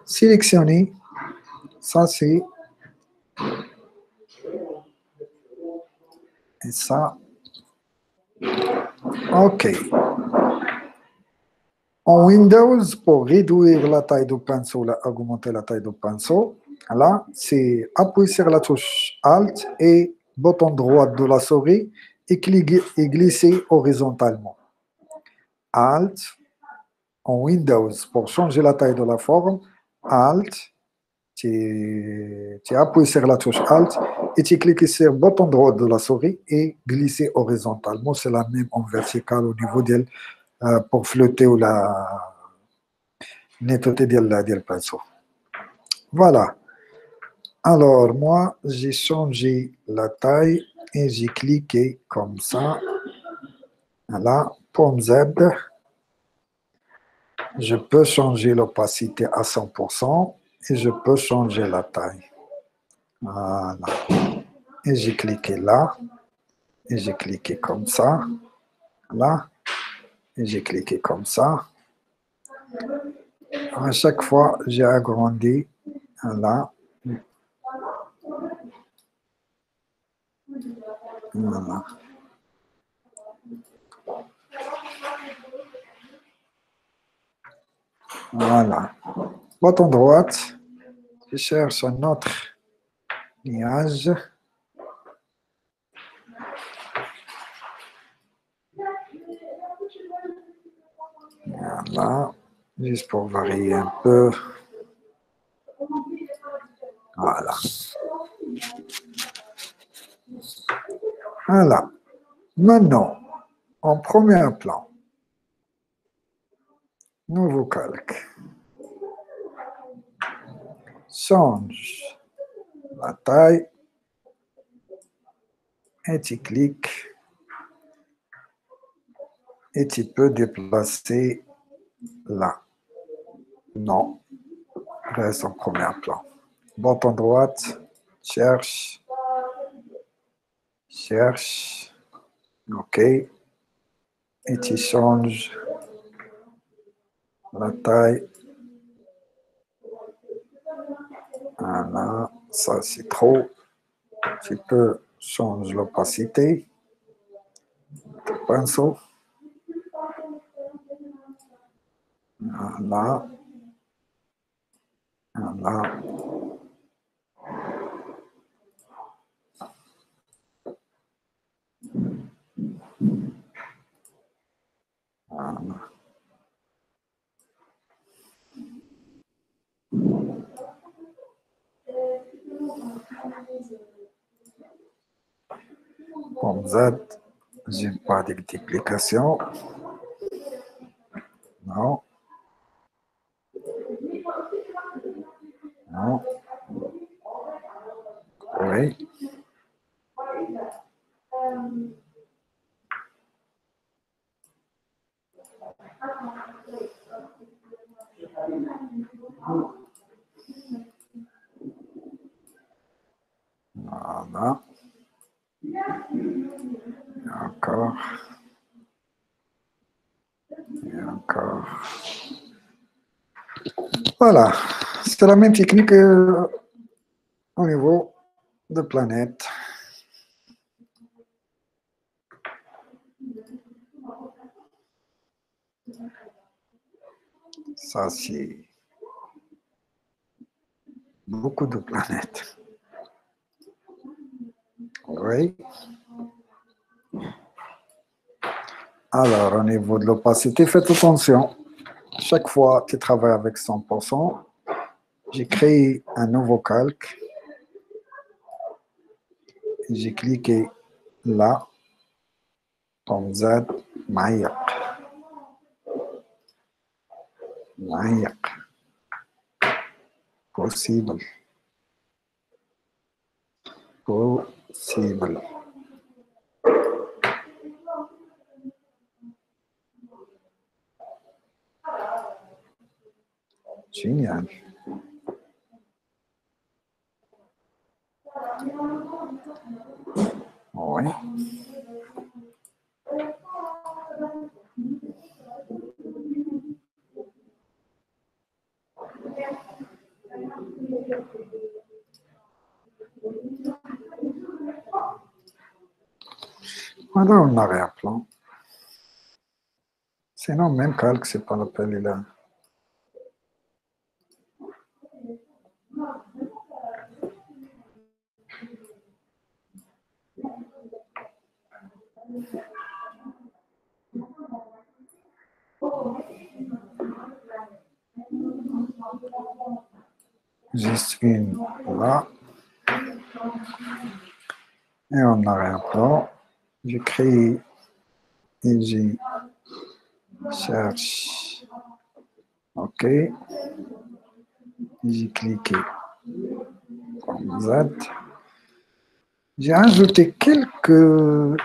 Sélectionner, ça c'est, et ça, OK. En Windows, pour réduire la taille du pinceau, augmenter la taille du pinceau, là, c'est appuyer sur la touche Alt et bouton droit de la souris et cliquer et glisser horizontalement. Alt, en Windows, pour changer la taille de la forme, Alt, tu appuies sur la touche Alt et tu cliques sur le bouton droit de la souris et glisser horizontalement. C'est la même en vertical au niveau de pour flotter ou la nettoyer le pinceau. Voilà. Alors, moi, j'ai changé la taille et j'ai cliqué comme ça. Voilà, pomme Z. Je peux changer l'opacité à 100% et je peux changer la taille. Voilà. Et j'ai cliqué là. Et j'ai cliqué comme ça. Là. Et j'ai cliqué comme ça. À chaque fois, j'ai agrandi. Là. Voilà. Voilà. Bouton droite. Je cherche un autre nuage. Voilà. Juste pour varier un peu. Voilà. Voilà. Maintenant, en premier plan, nouveau calque. Change la taille et tu cliques et tu peux déplacer là. Non, reste en premier plan. Bouton droite, cherche, OK, et tu changes la taille. Voilà, ça c'est trop. Tu peux changer l'opacité du pinceau. Voilà. Voilà. Voilà. Comme Z, j'ai pas de multiplication. Non. Non. Oui. Voilà. Et encore. Et encore. Voilà. C'est la même technique au niveau de planète. Ça, c'est beaucoup de planètes. Oui. Alors, au niveau de l'opacité, faites attention. Chaque fois que tu travailles avec 100%, j'ai créé un nouveau calque. J'ai cliqué là, comme Z, Maya. ضيق. possible. possible. génial. Oui. Voilà un arrière-plan. Sinon, même calque, c'est pas la peine, il a. Juste une là. Et en arrière-plan, j'écris et je cherche. OK. J'ai cliqué. Z. J'ai ajouté quelques.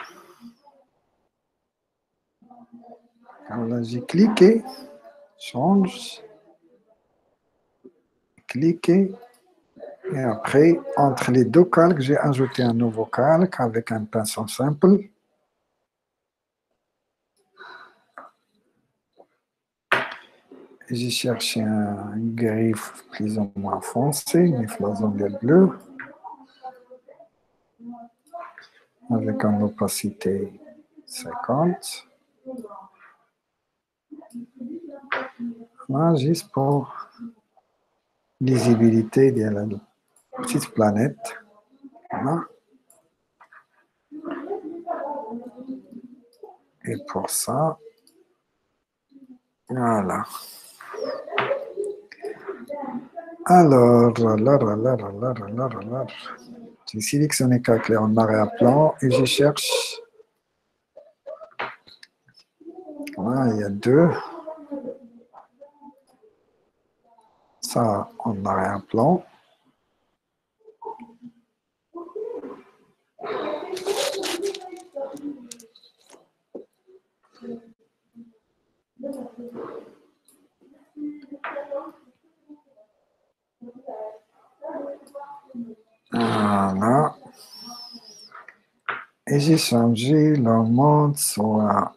Alors, j'ai cliqué, change, cliqué, et après, entre les deux calques, j'ai ajouté un nouveau calque avec un pinceau simple. J'ai cherché un gris plus ou moins foncé, une flasonnière bleue, avec une opacité 50. Là, juste pour lisibilité de la petite planète. Voilà. Et pour ça, voilà. Alors, j'ai sélectionné calque en arrière-plan et je cherche. Voilà, il y a deux. Ça en arrière-plan. Voilà. Et j'ai changé le mode soit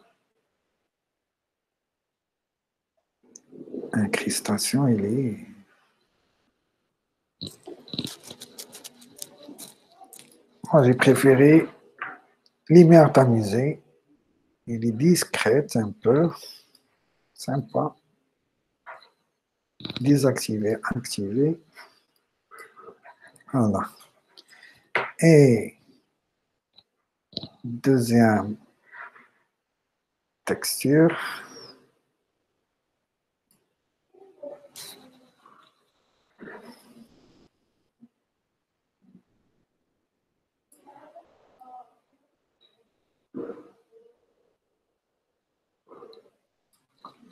incrustation, il est. Moi, j'ai préféré lumière tamisée. Il est discrète un peu. Sympa. Désactiver, activer. Voilà. Et deuxième texture.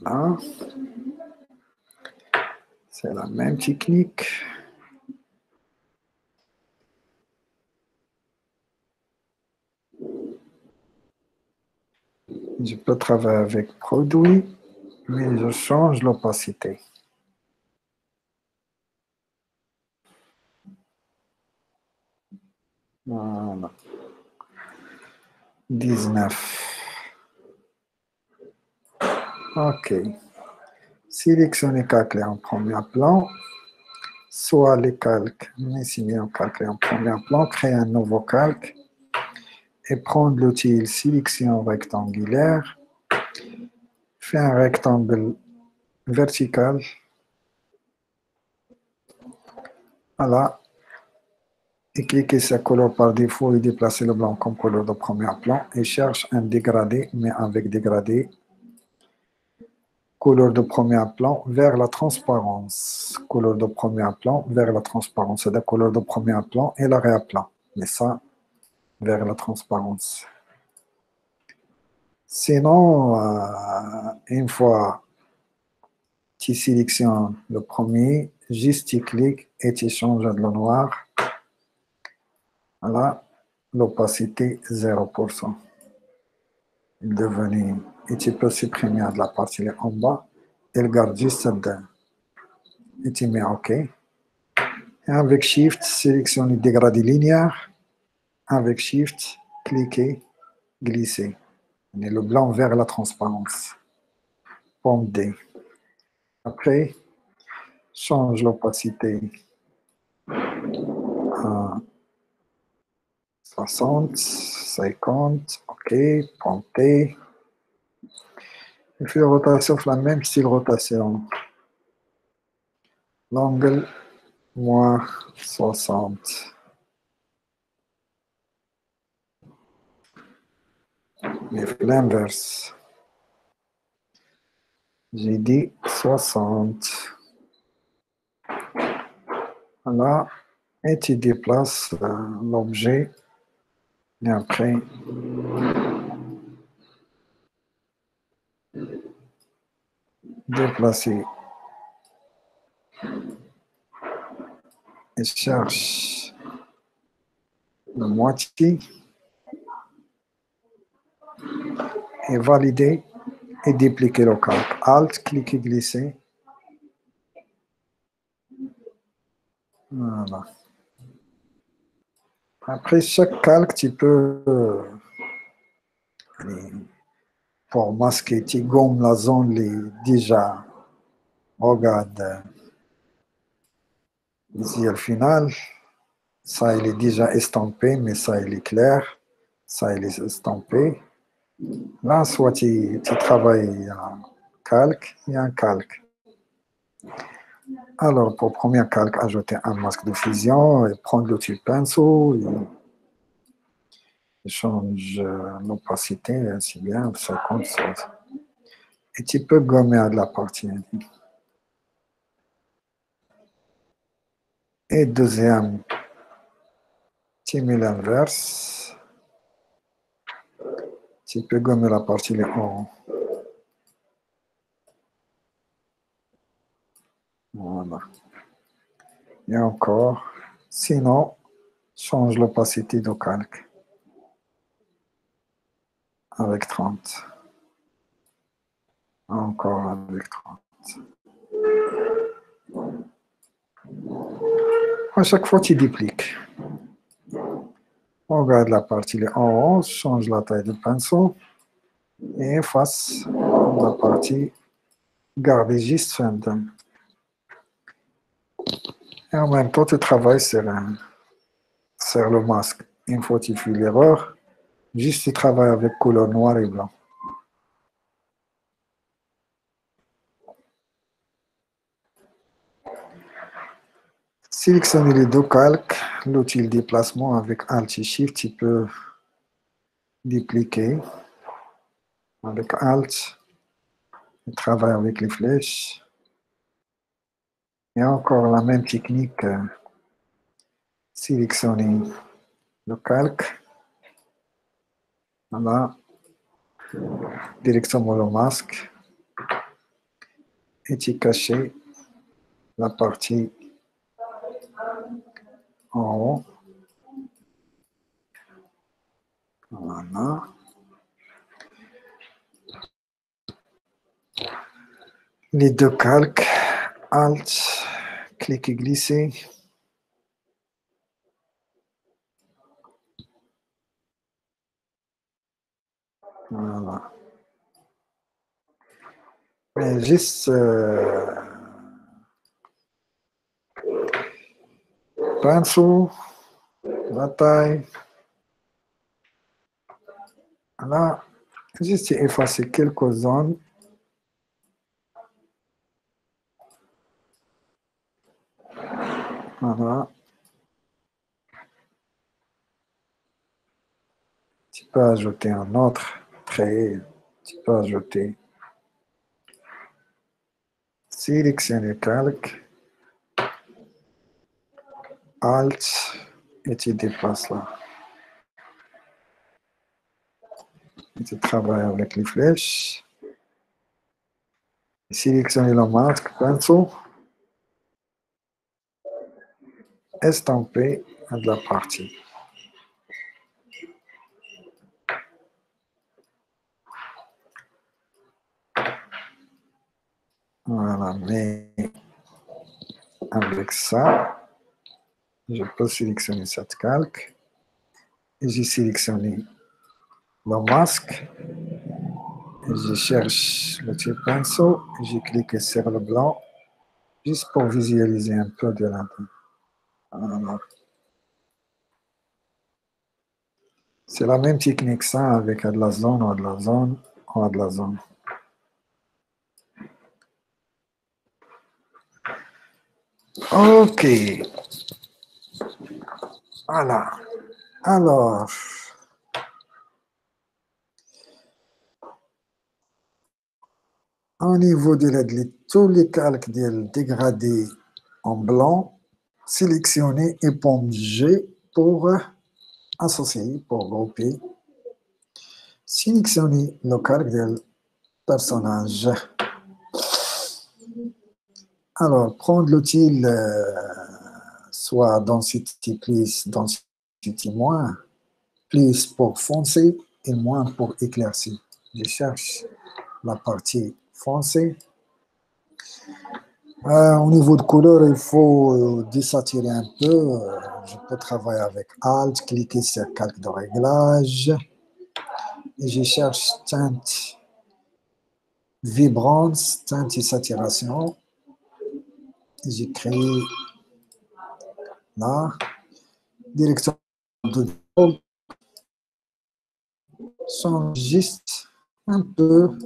Là. C'est la même technique. Je peux travailler avec produit, mais je change l'opacité. Voilà. 19. OK. Sélectionnez calque en premier plan, soit les calques, mais si bien calque en premier plan, créer un nouveau calque et prendre l'outil sélection rectangulaire, faire un rectangle vertical. Voilà. Et cliquez sur couleur par défaut et déplacez le blanc comme couleur de premier plan et cherche un dégradé, mais avec dégradé. Couleur de premier plan vers la transparence. Couleur de premier plan vers la transparence. C'est la couleur de premier plan et l'arrière-plan. Mais ça, vers la transparence. Sinon, une fois tu sélectionnes le premier, juste tu cliques et tu changes de le noir. Voilà, l'opacité 0%. Il est devenu, et tu peux supprimer de la partie en bas et le garde juste dedans. Et tu mets OK. Et avec Shift, sélectionne le dégradé linéaire. Avec Shift, cliquez, glissez. Et le blanc vers la transparence. Pomme D. Après, change l'opacité à 60, 50, OK, pomme D. Et puis la rotation, la même style rotation. L'angle, moins 60. Mais l'inverse. J'ai dit 60. Voilà. Et tu déplaces l'objet. Et après, déplacer. Et cherche la moitié. Et valider et dupliquer le calque. Alt, cliquez, glisser. Voilà. Après chaque calque, tu peux, pour masquer, tu gommes la zone déjà. Regarde, ici au final, ça il est déjà estampé, mais ça il est clair. Ça il est estampé. Là, soit tu travailles en calque, il y a un calque. Alors, pour premier calque, ajouter un masque de fusion, et prendre l'outil pinceau, et change l'opacité, ainsi bien, 50, et tu peux gommer à la partie. Et deuxième, tu mets l'inverse, tu peux gommer la partie en haut. Voilà. Et encore, sinon, change l'opacité du calque avec 30. Encore avec 30. À chaque fois, tu dupliques. On regarde la partie en haut, change la taille du pinceau et efface la partie, garde juste Phantom. Et en même temps, tu travailles sur le masque. Une fois que tu fais l'erreur, juste tu travailles avec couleur noir et blanc. Sélectionner les deux calques, l'outil déplacement avec Alt et Shift, tu peux dupliquer avec Alt, travailler avec les flèches. Et encore la même technique, sélectionner le calque, voilà, directement le masque, et tu caches la partie en haut. Voilà. Les deux calques, Alt, clic et glisser. Voilà. Et juste pinceau, la taille. Voilà. Juste effacer quelques zones. Voilà. Tu peux ajouter un autre trait. Tu peux ajouter. Sélectionner calque. Alt. Et tu déplaces là. Et tu travailles avec les flèches. Sélectionnez le masque, pinceau, estampé de la partie. Voilà, mais avec ça, je peux sélectionner cette calque et j'ai sélectionné le masque. Et je cherche le petit pinceau et j'ai cliqué sur le blanc juste pour visualiser un peu de l'intérieur. Voilà. C'est la même technique ça avec de la zone ou de la zone ou de la zone. Ok. Voilà. Alors, au niveau de tous les calques dégradés en blanc, sélectionnez éponger pour associer, pour grouper. Sélectionnez le calque du personnage. Alors, prendre l'outil soit density plus, density moins, plus pour foncer et moins pour éclaircir. Je cherche la partie foncée. Au niveau de couleur, il faut désaturer un peu. Je peux travailler avec Alt, cliquer sur calque de réglage. Et je cherche teinte vibrance, teinte et saturation. J'écris là. Direction de change juste un peu.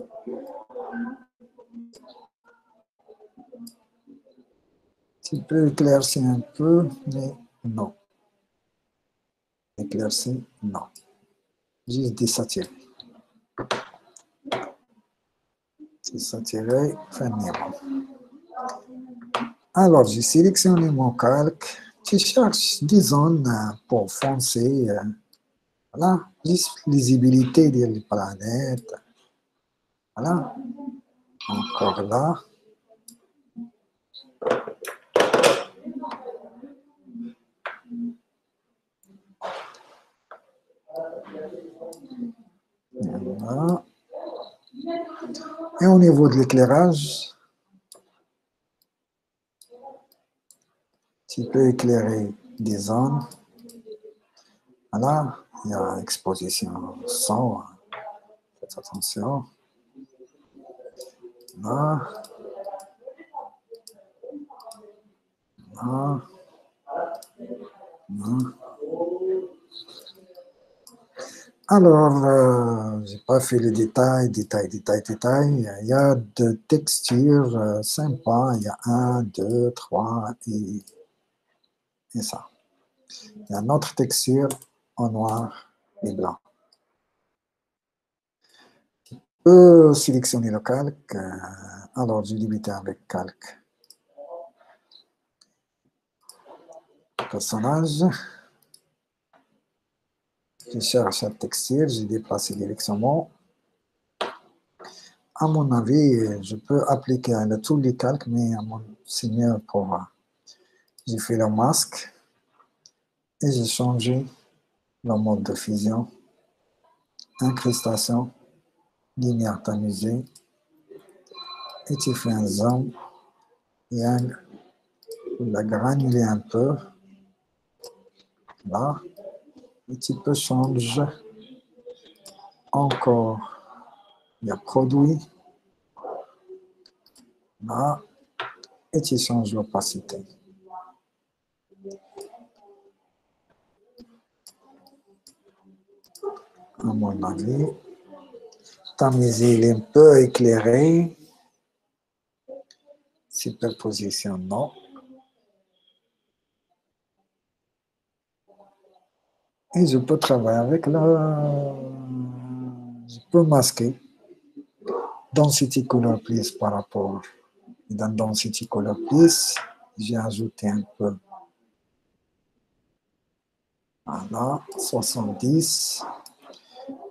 Tu peux éclaircir un peu, mais non. Éclaircir, non. Juste désaturer. Désaturer, finir. Alors, j'ai sélectionné mon calque. Je cherche des zones pour foncer. Voilà, juste lisibilité des planètes. Voilà, encore là. Voilà. Et au niveau de l'éclairage, tu peux éclairer des zones. Voilà, il y a exposition son. Faites attention. Là. Là. Là. Alors, j'ai pas fait les détails. Il y a des textures sympas. Il y a 1, 2, 3 et ça. Il y a une autre texture en noir et blanc. Je peux sélectionner le calque. Alors, j'ai limité avec calque. Personnage. Je cherche la texture. J'ai déplacé directement. À mon avis, je peux appliquer tous les calques, mais c'est mieux pour moi. J'ai fait le masque et j'ai changé le mode de fusion, incrustation, lumière tamisée, et tu fais un zoom et la granuler un peu, là, et tu peux changer encore. Il y a produit, là, et tu changes l'opacité. À mon avis, tamiser, il est un peu éclairé. Superposition, non. Et je peux travailler avec je peux masquer Density Color Please par rapport. Dans Density Color Please, j'ai ajouté un peu. Voilà, 70.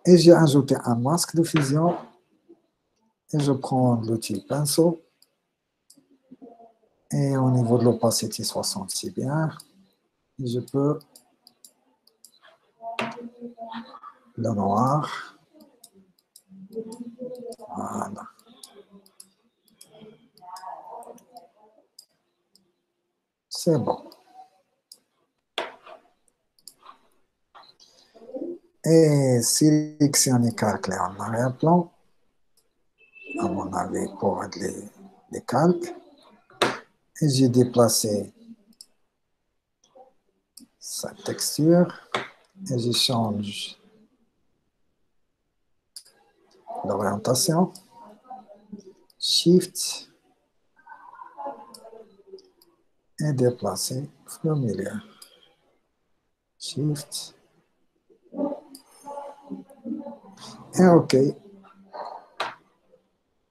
Et j'ai ajouté un masque de fusion. Et je prends l'outil pinceau. Et au niveau de l'opacité 60, c'est bien. Et je peux le noir. Voilà. C'est bon. Et sélectionner calque en arrière-plan, à mon avis, pour les calques. Et j'ai déplacé sa texture. Et je change l'orientation. Shift. Et déplacer le milieu. Shift. Et OK.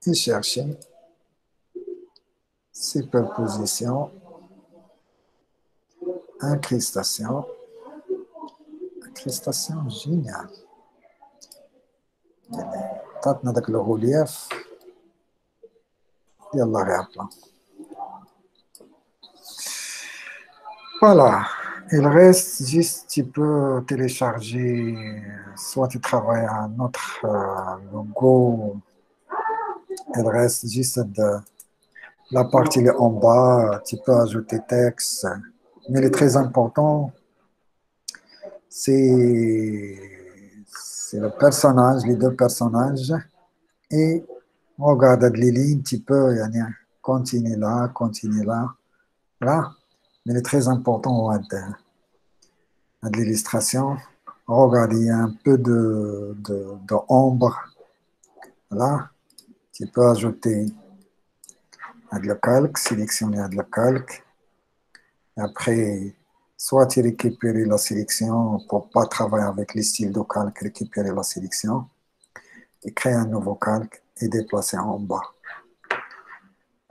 Et chercher superposition, incrustation, génial. T'as le relief, et l'arrière-plan. Voilà. Il reste juste, tu peux télécharger, soit tu travailles à un autre logo. Il reste juste de la partie en bas, tu peux ajouter texte. Mais le très important, c'est le personnage, les deux personnages. Et on regarde les lignes, tu peux continuer là, là. Mais le très important, de l'illustration, regarde, il y a un peu de ombre. Là, tu peux ajouter le calque, sélectionner le calque. Après, soit tu récupères la sélection pour ne pas travailler avec les styles de calque, récupérer la sélection et créer un nouveau calque et déplacer en bas.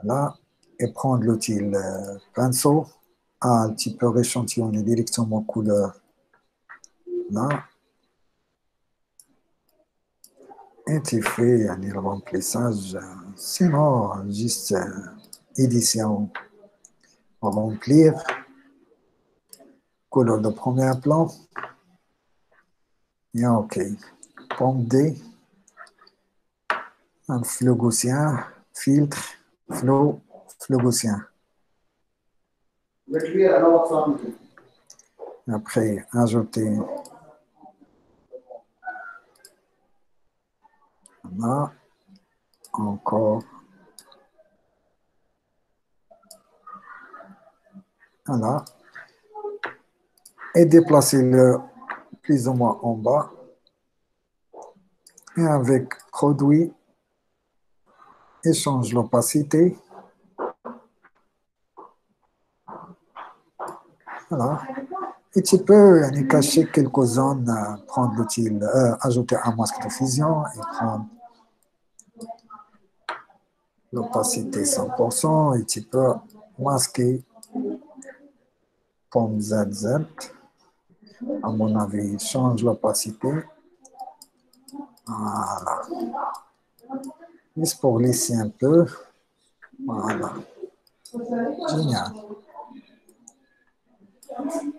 Là, et prendre l'outil pinceau, un petit peu réchantillonner directement couleur. Là, et tu fais un remplissage. Sinon, juste édition, remplir, couleur de premier plan. Et OK. Pomme D, un flou gaussien, filtre, flou gaussien. Après, ajouter là, encore. Voilà. Et déplacer-le plus ou moins en bas. Et avec produit, échange l'opacité. Voilà. Et tu peux cacher quelques zones, prendre l'outil, ajouter un masque de fusion et prendre l'opacité 100%. Et tu peux masquer comme ZZ. À mon avis, change l'opacité. Voilà. Juste pour lisser un peu. Voilà. Génial.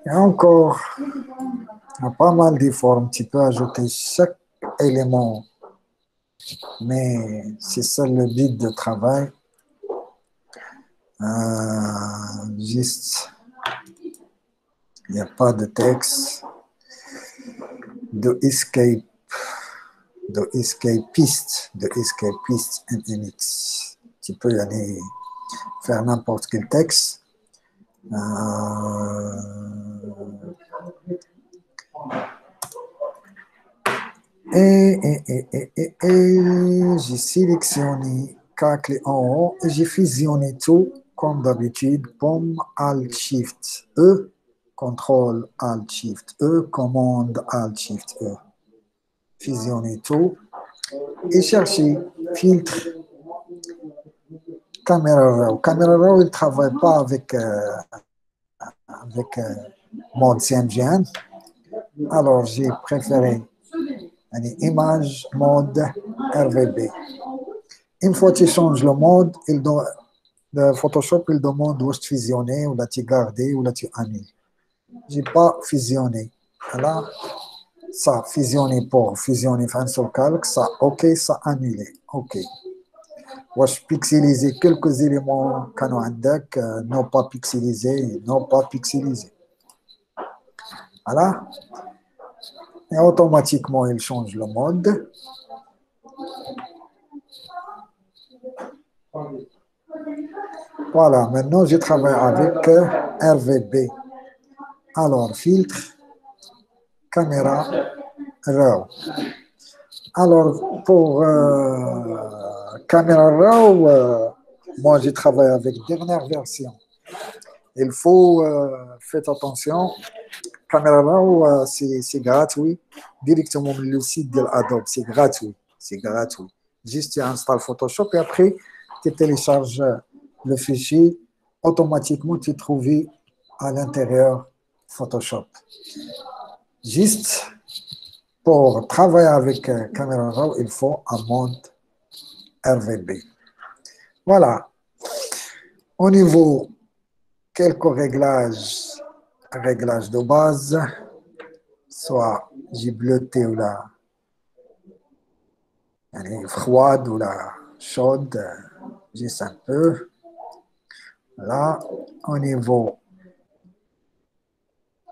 Et encore, il y a pas mal de formes. Tu peux ajouter chaque élément. Mais c'est ça le but de travail. Juste, il n'y a pas de texte. De escapiste MX. Tu peux aller faire n'importe quel texte. Et j'ai sélectionné calque en haut et j'ai fusionné tout comme d'habitude. Pomme Alt Shift E, Contrôle Alt Shift E, Commande Alt Shift E. Fusionner tout et chercher filtre Camera Raw. Camera Raw, il ne travaille pas avec mode CMGN. Alors, j'ai préféré une image mode RVB. Une fois que tu changes le mode, le Photoshop, il demande où tu fusionner, ou là tu garder, ou là tu annuler. Je n'ai pas fusionné. Là, ça fusionné pour fusionner un seul calque, ça OK, ça annulé. OK. Je pixeliser quelques éléments كانوا عندك, non pas pixelisés, non pas pixelisés. Voilà. Et automatiquement, il change le mode. Voilà, maintenant je travaille avec RVB. Alors, filtre, caméra, RAW. Alors, pour caméra RAW, moi je travaille avec dernière version. Il faut faire attention. Caméra RAW, c'est gratuit. Directement le site de Adobe, c'est gratuit. C'est gratuit. Juste tu installes Photoshop et après tu télécharges le fichier. Automatiquement, tu trouves à l'intérieur Photoshop. Juste pour travailler avec caméra RAW, il faut un mode RVB. Voilà. Au niveau quelques réglages de base, soit j'ai bleuté ou la froide ou la chaude, juste un peu. Là, au niveau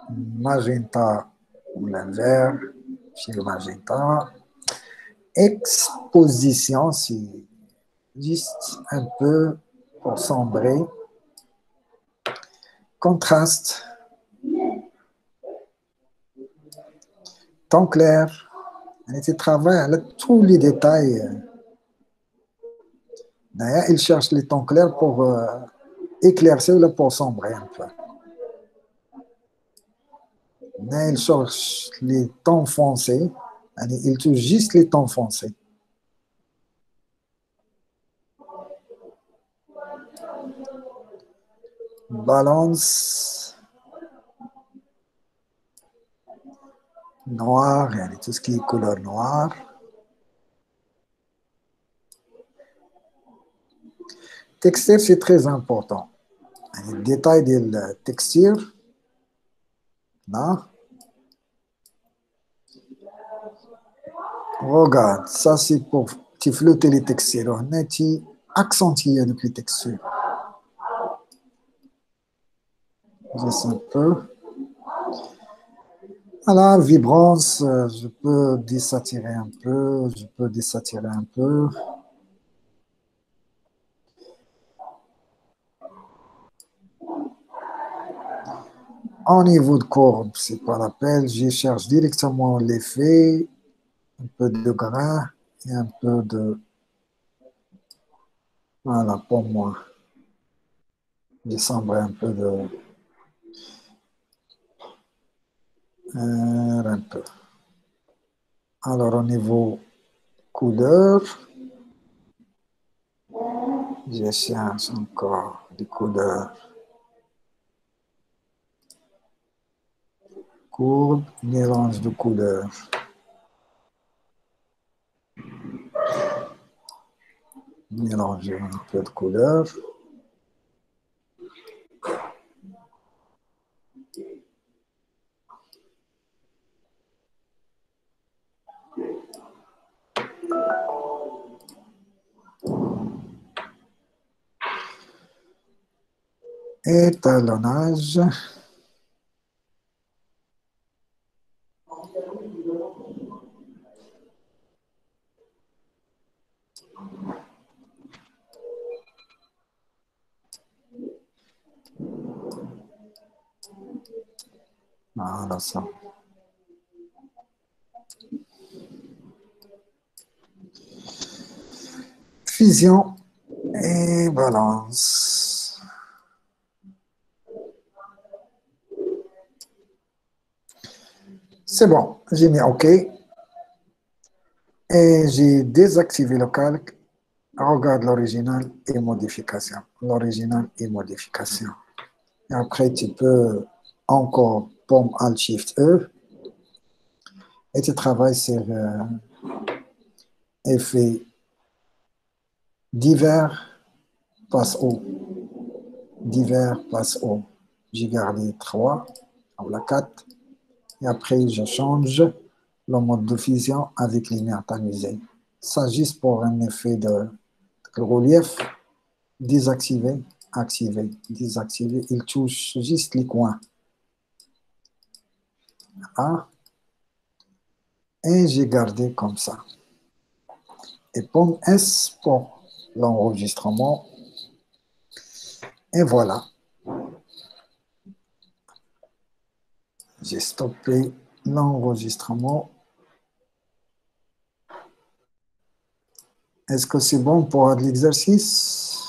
magenta ou la vert, chez le magenta. Exposition, c'est juste un peu pour sombrer. Contraste. Temps clair. Il travaille tous les détails. D'ailleurs, il cherche les tons clairs pour éclaircir ou pour sombrer un peu. Mais il cherche les tons foncés. Il touche juste les tons foncés. Balance. Noir, tout ce qui est couleur noire. Texture, c'est très important. Le détail de la texture. Là. Regarde, ça c'est pour flotter les textures. On a accentué avec les textures. Juste un peu. Voilà, vibrance, je peux désaturer un peu, Au niveau de courbe, c'est pas la peine, je cherche directement l'effet, un peu de grain et un peu de... Voilà, pour moi. Je semble un peu de... un peu. Alors, au niveau couleur, je cherche encore des couleurs. Courbe, mélange de couleurs. Mélanger un peu de couleurs. Étalonnage. Voilà ça. Fusion et balance. C'est bon, j'ai mis OK. Et j'ai désactivé le calque. Regarde l'original et modification. L'original et modification. Et après, tu peux encore pomme Alt Shift E et tu travailles sur effet Divers passe au. Divers passe au. J'ai gardé 3, ou la 4. Et après, je change le mode de fusion avec lumière tamisée. Ça, juste pour un effet de relief, désactiver, activer, désactiver. Il touche juste les coins. Voilà. Et j'ai gardé comme ça. Et pomme S pour l'enregistrement. Et voilà. J'ai stoppé l'enregistrement. Est-ce que c'est bon pour l'exercice?